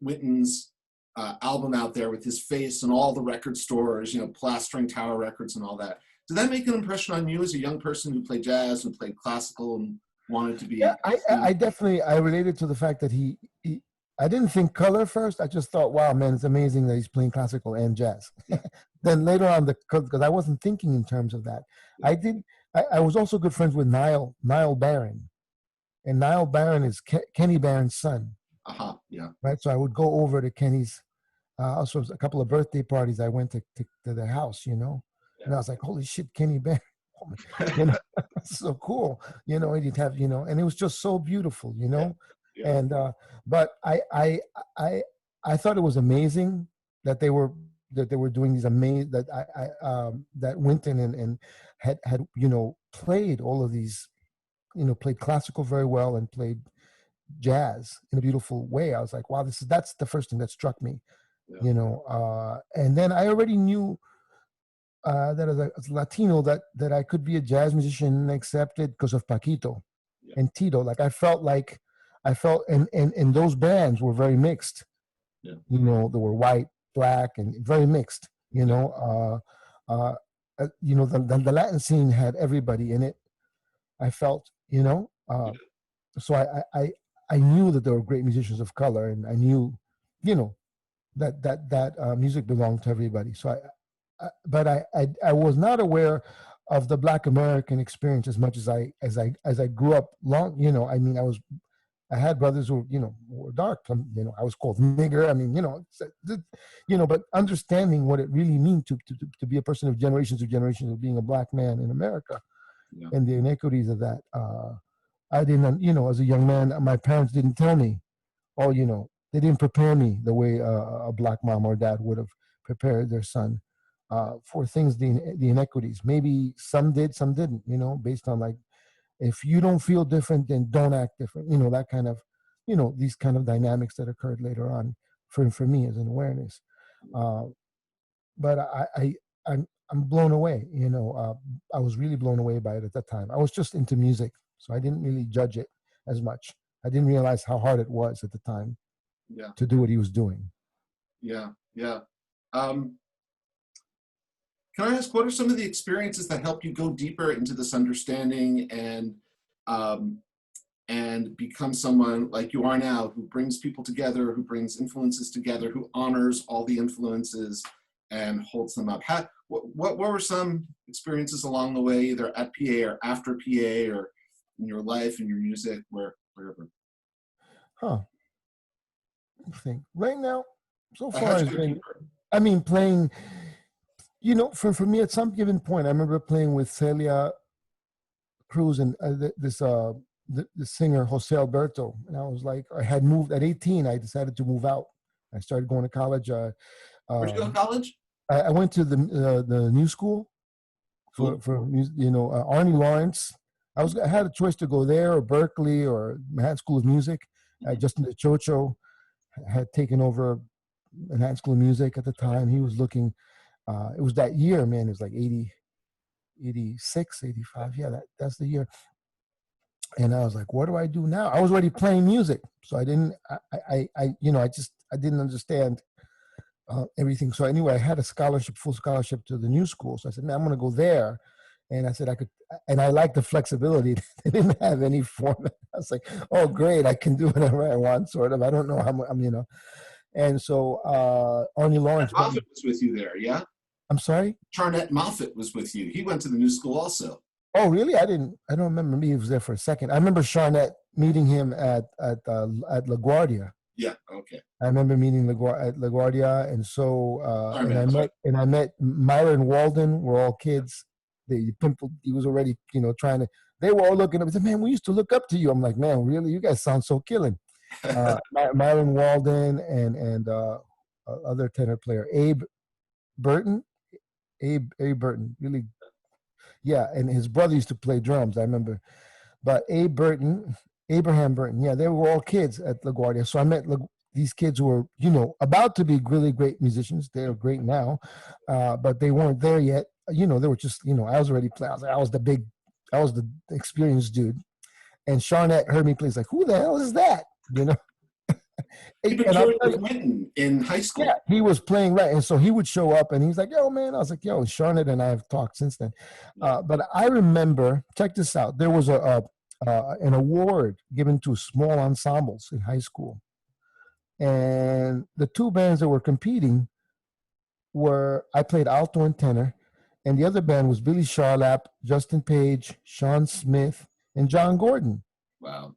Wynton's album out there with his face and all the record stores, you know, plastering Tower Records and all that, did that make an impression on you as a young person who played jazz and played classical and wanted to Yeah, be I seen? definitely I related to the fact that he I didn't think color first. I just thought, wow, man, it's amazing that he's playing classical and jazz. Yeah. Then later on, because I wasn't thinking in terms of that, Yeah. I was also good friends with Niall Barron, and Niall Barron is Kenny Barron's son, Yeah. right? So I would go over to Kenny's. Also, a couple of birthday parties I went to their house, you know, and I was like, holy shit, Kenny Barron, you know, so cool, you know, and you'd have, you know, and it was just so beautiful, you know, Yeah. and but I thought it was amazing that they were doing these amazing that Wynton and had you know played all of these, you know, played classical very well and played jazz in a beautiful way. I was like, wow, that's the first thing that struck me, Yeah. you know, and then I already knew that as a Latino that I could be a jazz musician accepted because of Paquito Yeah. and Tito. Like I felt and those bands were very mixed. Yeah. You know, they were white, black, and very mixed. You know, you know the Latin scene had everybody in it. I felt, you know, so I knew that there were great musicians of color, and I knew, you know, that music belonged to everybody. So but I was not aware of the Black American experience as much as I grew up long. You know, I mean, I had brothers who, you know, were dark. You know, I was called nigger. I mean, you know, but understanding what it really means to be a person of generations of being a black man in America, Yeah. and the inequities of that. I didn't, you know, as a young man, my parents didn't tell me, oh, you know, they didn't prepare me the way a black mom or dad would have prepared their son for things, the inequities. Maybe some did, some didn't, you know, based on like, if you don't feel different, then don't act different. You know, that kind of, you know, these kind of dynamics that occurred later on for me as an awareness. But I'm blown away. You know, I was really blown away by it at that time. I was just into music, so I didn't really judge it as much. I didn't realize how hard it was at the time to do what he was doing. Yeah. Can I ask, what are some of the experiences that helped you go deeper into this understanding and become someone like you are now, who brings people together, who brings influences together, who honors all the influences and holds them up? What were some experiences along the way, either at PA or after PA or in your life and your music, wherever? I think right now, so That far helps has you go been, deeper. I mean, playing, you know, for me at some given point, I remember playing with Celia Cruz and the singer Jose Alberto. And I was like, I had moved at 18. I decided to move out. I started going to college. Where'd you go to college? I went to the New School Cool. for you know, Arnie Lawrence. I had a choice to go there or Berkeley or Manhattan School of Music. Justin DeChocho had taken over Manhattan School of Music at the time. He was looking. It was that year, man. It was like 80, 86, 85. Yeah, that's the year. And I was like, what do I do now? I was already playing music, so I didn't. You know, I didn't understand everything. So anyway, I had a scholarship, full scholarship to the New School. So I said, man, I'm going to go there. And I said I could, and I liked the flexibility. They didn't have any format. I was like, oh, great, I can do whatever I want, sort of. I don't know how much, you know. And so Arnie Lawrence. Moffat was with you there, yeah? I'm sorry? Charnette Moffat was with you. He went to the New School also. Oh, really? I don't remember. Maybe he was there for a second. I remember Charnette meeting him at LaGuardia. Yeah, okay. I remember meeting at LaGuardia, and so Sorry, I met Myra and Walden. Were all kids. He was already, you know, trying to. They were all looking up. I said, man, we used to look up to you. I'm like, man, really? You guys sound so killing. Myron Walden and other tenor player Abe Burton. Abe Burton, really, yeah. And his brother used to play drums. I remember, but Abraham Burton, yeah, they were all kids at LaGuardia. So I met these kids who were, you know, about to be really great musicians. They are great now, but they weren't there yet. You know, they were just, you know, I was already playing. I was the experienced dude. And Charnette heard me play. He's like, who the hell is that? You know? You've been touring with Wynton in high school. Yeah, he was playing, right. And so he would show up and he's like, yo, man. I was like, yo, Charnette and I have talked since then. But I remember, check this out. There was an award given to small ensembles in high school. And the two bands that were competing were, I played alto and tenor, and the other band was Billy Charlap, Justin Page, Sean Smith, and John Gordon. Wow.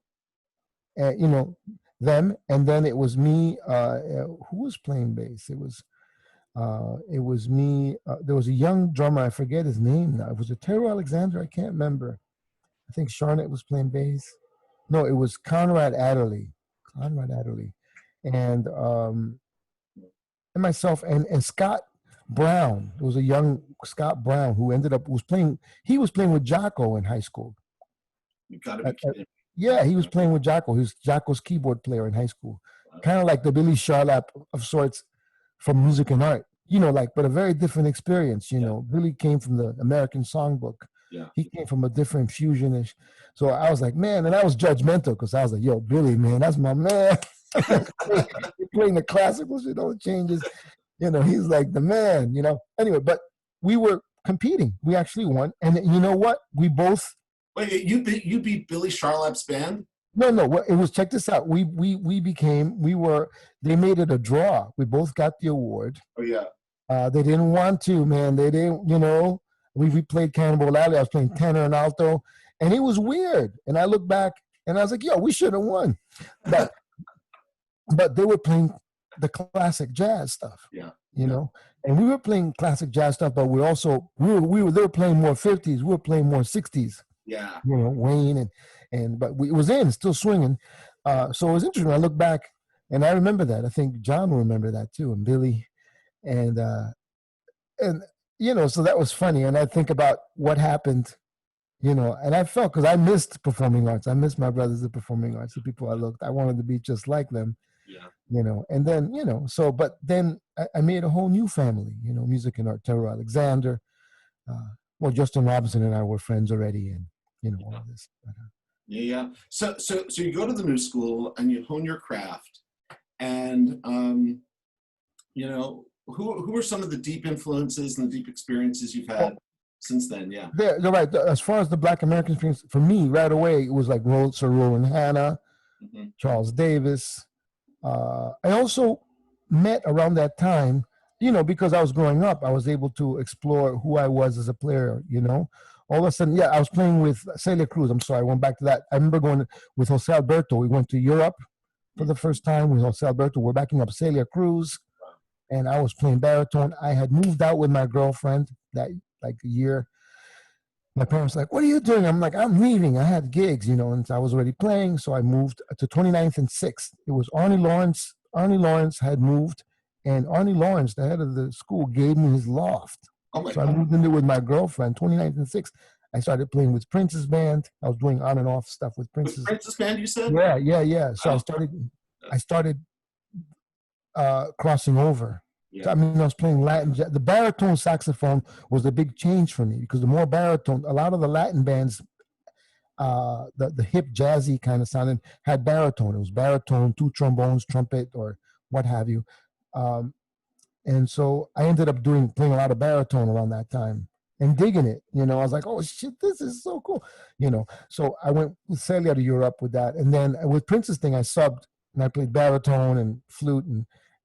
You know, them, and then it was me. Who was playing bass? It was me. There was a young drummer. I forget his name now. It was a Terrell Alexander. I can't remember. I think Charlotte was playing bass. No, it was Conrad Adderley. Conrad Adderley, and myself and Scott Brown. There was a young Scott Brown who ended up was playing. He was playing with Jocko in high school. You got to be kidding. Yeah, he was playing with Jocko. He was Jocko's keyboard player in high school. Wow. Kind of like the Billy Charlap of sorts from music and art. You know, like, but a very different experience. You know, Billy came from the American Songbook. Yeah. He came from a different fusionish. So I was like, man, and I was judgmental because I was like, yo, Billy, man, that's my man. You're playing the classicals, you know, changes. You know, he's like the man, you know. Anyway, but we were competing. We actually won. And you know what? We both. Wait, you beat Billy Charlap's band? No, it was, check this out. We were, they made it a draw. We both got the award. Oh, yeah. They didn't want to, man. They didn't, you know. We played Cannonball Alley. I was playing tenor and alto, and it was weird. And I look back, and I was like, "Yo, we should have won," but they were playing the classic jazz stuff, you know. And we were playing classic jazz stuff, but we were they were playing more 50s. We were playing more 60s. Yeah, you know, Wayne but it was still swinging. So it was interesting. I look back, and I remember that. I think John will remember that too, and Billy, and you know, so that was funny. And I think about what happened, you know, and I felt, because I missed performing arts. I missed my brothers in performing arts, the people I wanted to be just like them, you know. And then, you know, so, but then I made a whole new family, you know, music and art. Terrell Alexander, well, Justin Robinson and I were friends already, and, you know, all this. Yeah. So you go to the new school and you hone your craft, and, you know, who are some of the deep influences and the deep experiences you've had since then? Yeah. You're right. As far as the Black American experience, for me, right away, it was like Sir Roland Hanna, Charles Davis. I also met around that time, you know, because I was growing up, I was able to explore who I was as a player, you know. All of a sudden, I was playing with Celia Cruz. I'm sorry, I went back to that. I remember going with Jose Alberto. We went to Europe for the first time with Jose Alberto. We're backing up Celia Cruz. And I was playing baritone. I had moved out with my girlfriend that like a year. My parents were like, what are you doing? I'm like, I'm leaving. I had gigs, you know, and I was already playing. So I moved to 29th and 6th. It was Arnie Lawrence. Arnie Lawrence had moved, and Arnie Lawrence, the head of the school, gave me his loft. So I moved in there with my girlfriend, 29th and 6th. I started playing with Prince's band. I was doing on and off stuff with Prince's. With Prince's band, you said? Yeah. So I started crossing over. I mean, I was playing Latin. The baritone saxophone was a big change for me, because the more baritone, a lot of the Latin bands, the hip jazzy kind of sounding, had baritone. It was baritone, 2 trombones, trumpet, or what have you. And so I ended up playing a lot of baritone around that time and digging it. You know, I was like, oh shit, this is so cool. You know, so I went with Celia to Europe with that, and then with Prince's thing, I subbed and I played baritone and flute,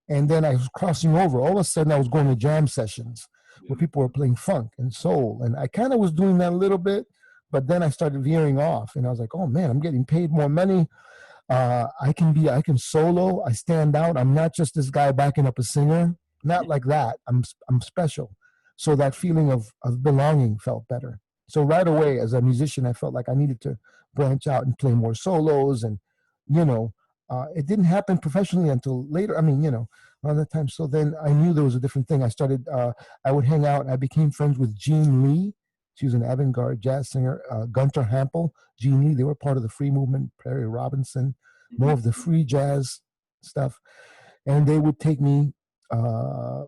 and then I was crossing over. All of a sudden, I was going to jam sessions where people were playing funk and soul, and I kind of was doing that a little bit, but then I started veering off, and I was like, oh man, I'm getting paid more money. I can solo. I stand out. I'm not just this guy backing up a singer. Not like that. I'm special. So that feeling of belonging felt better. So right away, as a musician, I felt like I needed to branch out and play more solos, and, you know, it didn't happen professionally until later. I mean, you know, around that time. So then I knew there was a different thing. I started, I would hang out, and I became friends with Jean Lee. She was an avant-garde jazz singer. Gunter Hampel, Jean Lee, they were part of the free movement. Perry Robinson, more of the free jazz stuff. And they would take me to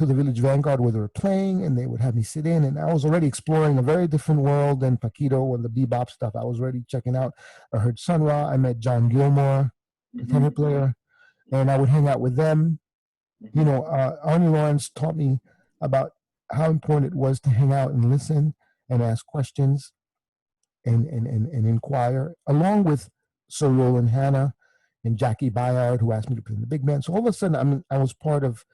the Village Vanguard where they were playing, and they would have me sit in. And I was already exploring a very different world than Paquito and the bebop stuff. I was already checking out. I heard Sun Ra. I met John Gilmore, the tenor player, and I would hang out with them. You know, Arnie Lawrence taught me about how important it was to hang out and listen and ask questions and inquire, along with Sir Roland Hanna and Jackie Bayard, who asked me to play in the big band. So all of a sudden, I was part of.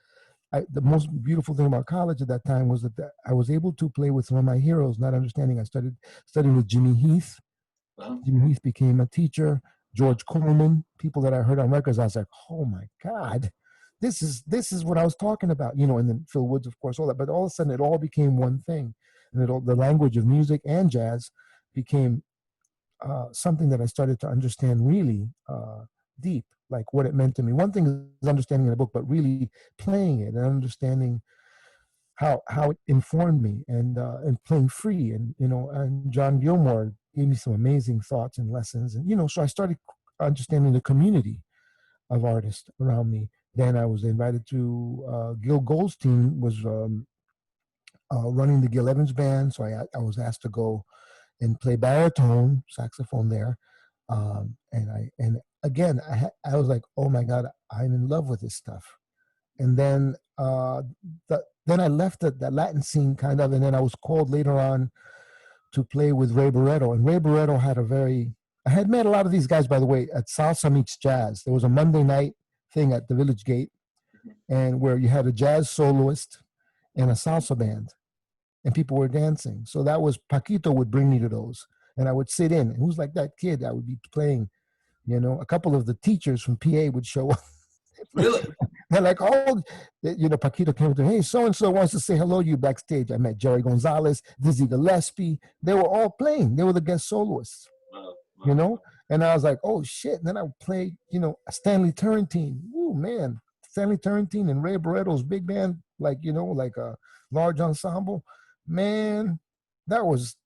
The most beautiful thing about college at that time was that I was able to play with some of my heroes, not understanding. I started studying with Jimmy Heath. Wow. Jimmy Heath became a teacher. George Coleman, people that I heard on records, I was like, oh my God, this is what I was talking about, you know. And then Phil Woods, of course, all that. But all of a sudden, it all became one thing, and the language of music and jazz became something that I started to understand really deep, like what it meant to me. One thing is understanding the book, but really playing it and understanding how it informed me, and playing free, and you know, and John Gilmore gave me some amazing thoughts and lessons, and you know, so I started understanding the community of artists around me. Then I was invited to Gil Goldstein was running the Gil Evans band, so I was asked to go and play baritone saxophone there. And again, I was like, oh my God, I'm in love with this stuff. And then then I left that Latin scene kind of, and then I was called later on to play with Ray Barretto. And Ray Barretto had I had met a lot of these guys, by the way, at Salsa Meets Jazz. There was a Monday night thing at the Village Gate, and where you had a jazz soloist and a salsa band, and people were dancing. So that was, Paquito would bring me to those, and I would sit in. And who's like that kid? I would be playing, you know. A couple of the teachers from PA would show up. Really? They're like, oh, you know, Paquito came to me, hey, so-and-so wants to say hello to you backstage. I met Jerry Gonzalez, Dizzy Gillespie. They were all playing. They were the guest soloists, Wow. you know? And I was like, oh, shit. And then I would play, you know, Stanley Turrentine. Ooh, man. Stanley Turrentine and Ray Barretto's big band, like, you know, like a large ensemble. Man, that was,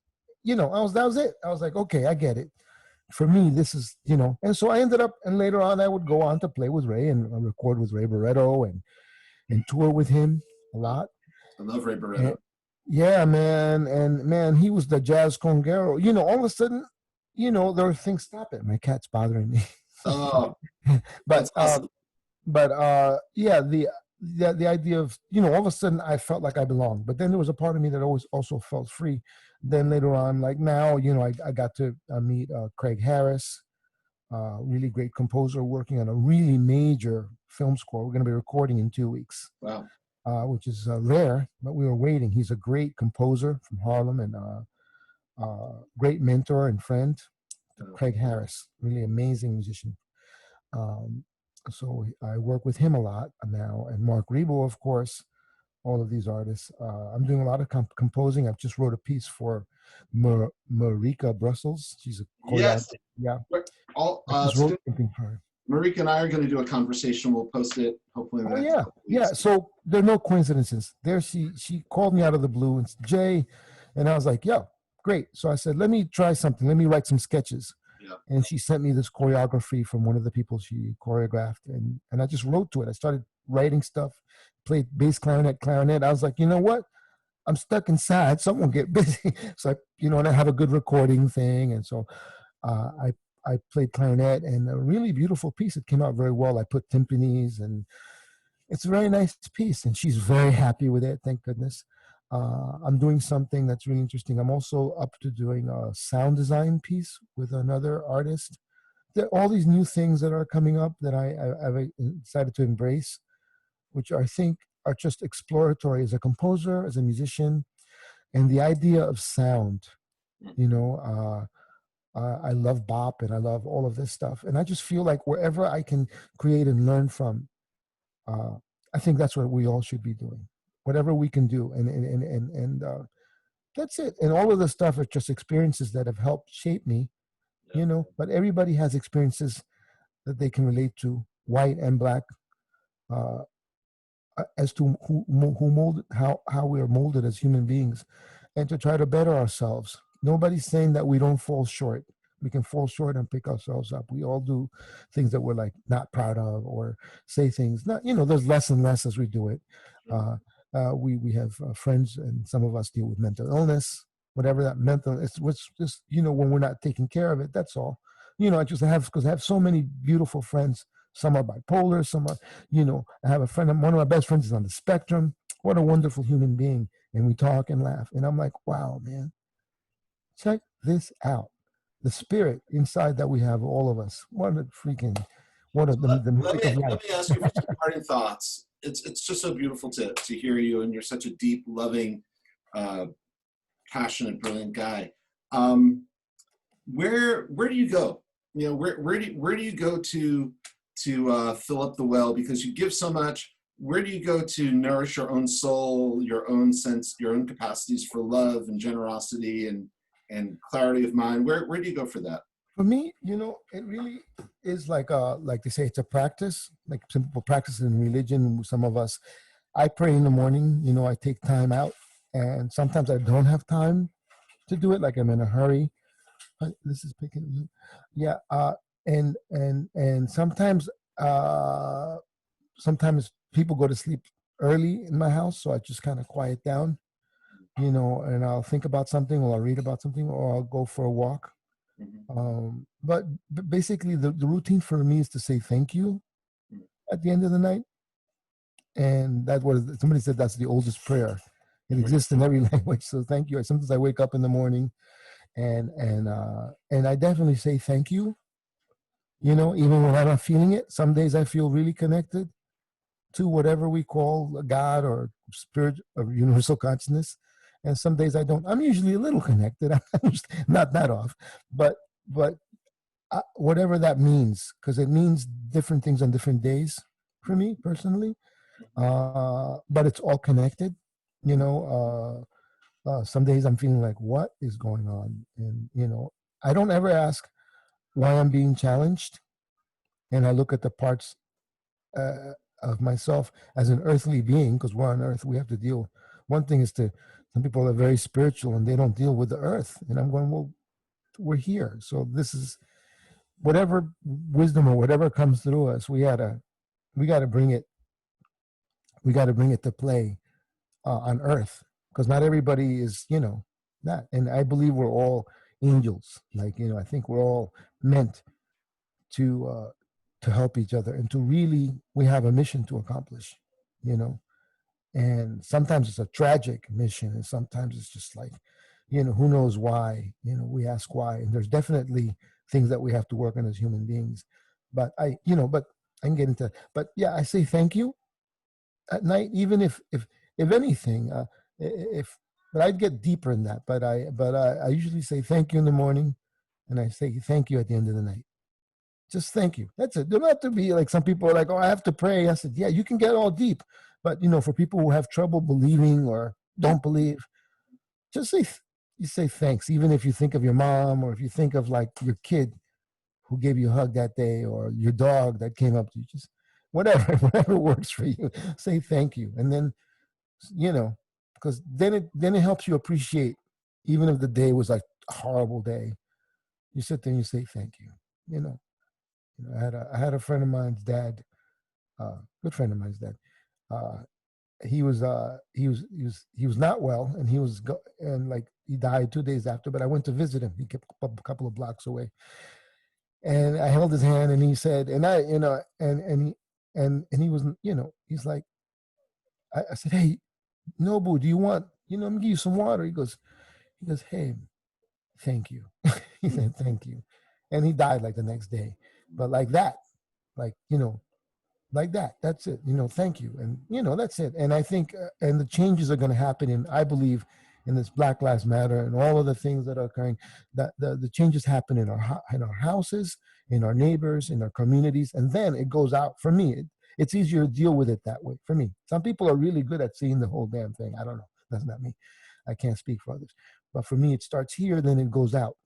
you know, that was it. I was like, okay, I get it. For me, this is, you know. And so I ended up, and later on I would go on to play with Ray and record with Ray Barretto and tour with him a lot. I love Ray Barretto. And, yeah, man. And man, he was the jazz conguero. You know, all of a sudden, you know, there were things. Stop it, my cat's bothering me. Oh, but that's awesome. Yeah, the idea of, you know, all of a sudden I felt like I belonged, but then there was a part of me that always also felt free. Then later on, like now, you know, I got to meet Craig Harris, really great composer working on a really major film score. We're going to be recording in 2 weeks. Wow. Which is rare, but we were waiting. He's a great composer from Harlem, and great mentor and friend. Craig Harris, really amazing musician. So I work with him a lot now, and Mark Rebo, of course, all of these artists. I'm doing a lot of composing. I've just wrote a piece for Marika Brussels. She's a choreographer. Yes. Yeah. All, wrote something for her. Marika and I are going to do a conversation. We'll post it hopefully in the next couple weeks. Yeah. So there are no coincidences. There, she called me out of the blue and said, Jay, and I was like, yeah, great. So I said, let me try something. Let me write some sketches. Yeah. And she sent me this choreography from one of the people she choreographed, and I just wrote to it. I started writing stuff, played bass clarinet. I was like, you know what? I'm stuck inside. Someone get busy. So and I have a good recording thing, and so I played clarinet, and a really beautiful piece. It came out very well. I put timpanis, and it's a very nice piece, and she's very happy with it. Thank goodness. I'm doing something that's really interesting. I'm also up to doing a sound design piece with another artist. There are all these new things that are coming up that I've decided to embrace, which I think are just exploratory as a composer, as a musician, and the idea of sound. I love bop, and I love all of this stuff. And I just feel like wherever I can create and learn from, I think that's what we all should be doing. Whatever we can do, and that's it. And all of the stuff are just experiences that have helped shape me, But everybody has experiences that they can relate to, white and black, as to who molded how we are molded as human beings, and to try to better ourselves. Nobody's saying that we don't fall short. We can fall short and pick ourselves up. We all do things that we're like not proud of, or say things. Not, there's less and less as we do it. We have friends, and some of us deal with mental illness, whatever that mental. It's just when we're not taking care of it. That's all. I just have, because I have so many beautiful friends. Some are bipolar. Some are, I have a friend. One of my best friends is on the spectrum. What a wonderful human being. And we talk and laugh. And I'm like, wow, man, check this out. The spirit inside that we have, all of us. What a freaking What are the Let music me of life. let me ask you for some parting thoughts. It's just so beautiful to hear you, and you're such a deep, loving, uh, passionate, brilliant guy. Um, where do you go? You know, where do you go to fill up the well, because you give so much? Where do you go to nourish your own soul, your own sense, your own capacities for love and generosity and clarity of mind? Where do you go for that? For me, it really is like they say, it's a practice. Like some people practice in religion. Some of us, I pray in the morning. I take time out, and sometimes I don't have time to do it. Like I'm in a hurry. This is picking. Yeah. And uh, sometimes people go to sleep early in my house, so I just kind of quiet down. And I'll think about something, or I'll read about something, or I'll go for a walk. Mhm. But basically, the routine for me is to say thank you at the end of the night. And that was, somebody said that's the oldest prayer. It exists in every language. So thank you. Sometimes I wake up in the morning and I definitely say thank you. Even when I'm not feeling it. Some days I feel really connected to whatever we call a God or spirit of universal consciousness. And some days I don't. I'm usually a little connected. I'm just not that off, but whatever that means, because it means different things on different days for me personally. But it's all connected. Some days I'm feeling like, what is going on? And, I don't ever ask why I'm being challenged. And I look at the parts uh, of myself as an earthly being, because we're on earth, we have to deal. One thing is some people are very spiritual and they don't deal with the earth. And I'm going, well, we're here. So this is whatever wisdom or whatever comes through us, we gotta bring it, to play on earth, because not everybody is, that. And I believe we're all angels. Like, I think we're all meant to help each other, and to really, we have a mission to accomplish, you know. And sometimes it's a tragic mission, and sometimes it's just like, who knows why. We ask why, and there's definitely things that we have to work on as human beings. But but I can get into. But yeah, I say thank you at night, even if anything, if but I'd get deeper in that. But I usually say thank you in the morning, and I say thank you at the end of the night. Just thank you. That's it. Don't have to be like, some people are like, oh, I have to pray. I said, yeah, you can get all deep, but for people who have trouble believing or don't believe, just you say thanks, even if you think of your mom, or if you think of like your kid who gave you a hug that day, or your dog that came up to you. Just whatever, whatever works for you. Say thank you, and then you know, because then it helps you appreciate, even if the day was like a horrible day. You sit there and you say thank you. You know, I had a friend of mine's dad, good friend of mine's dad. Uh, he was not well, and and like he died 2 days after. But I went to visit him. He kept a couple of blocks away, and I held his hand, and he said, and I, and he was, he's like, I said, hey, Nobu, do you want, I'm gonna give you some water. He goes, hey, thank you. He said, thank you. And he died like the next day. But like that, like, like that, that's it. Thank you. And, that's it. And I think, and the changes are going to happen I believe, in this Black Lives Matter and all of the things that are occurring, that the changes happen in our houses, in our neighbors, in our communities. And then it goes out. For me, it's easier to deal with it that way. For me, some people are really good at seeing the whole damn thing. I don't know. That's not me. I can't speak for others. But for me, it starts here, then it goes out,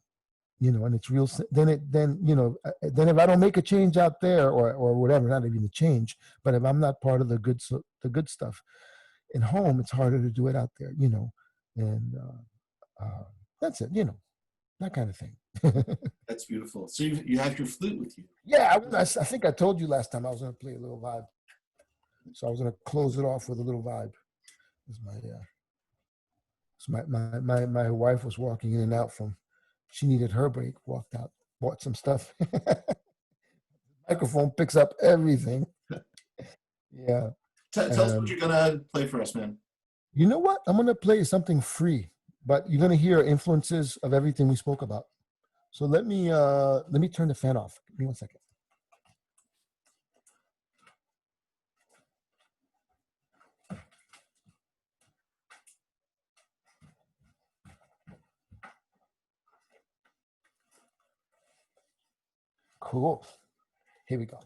and it's real. Then if I don't make a change out there, or whatever, not even a change, but if I'm not part of the good stuff in home, it's harder to do it out there, and that's it, that kind of thing. That's beautiful. So you have your flute with you. Yeah, I think I told you last time I was going to play a little vibe, so I was going to close it off with a little vibe. It's my wife was walking in and out from. She needed her break. Walked out, bought some stuff. Microphone picks up everything. Yeah. Tell us what you're gonna play for us, man. You know what? I'm gonna play something free, but you're gonna hear influences of everything we spoke about. So let me turn the fan off. Give me 1 second. Cool. Here we go.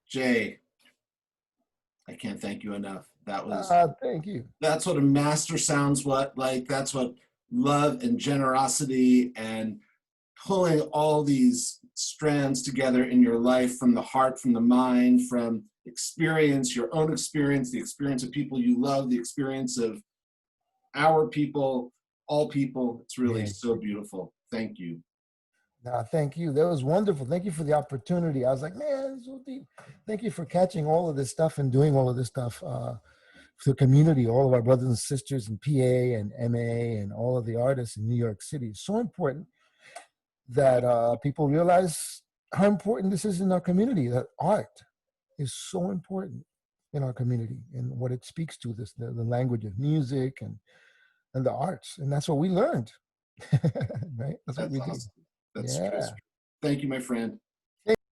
Jay, I can't thank you enough. Thank you. That's what a master sounds like. That's what love and generosity and pulling all these strands together in your life, from the heart, from the mind, from experience, your own experience, the experience of people you love, the experience of our people, all people. It's really Yeah. so beautiful. Thank you. Nah, thank you. That was wonderful. Thank you for the opportunity. I was like, man, it's so deep. Thank you for catching all of this stuff and doing all of this stuff for the community, all of our brothers and sisters in PA and MA and all of the artists in New York City. It's so important that people realize how important this is in our community, that art is so important in our community and what it speaks to, the language of music and the arts. And that's what we learned, right? That's what That's we did. awesome. That's Yeah. true. Thank you, my friend.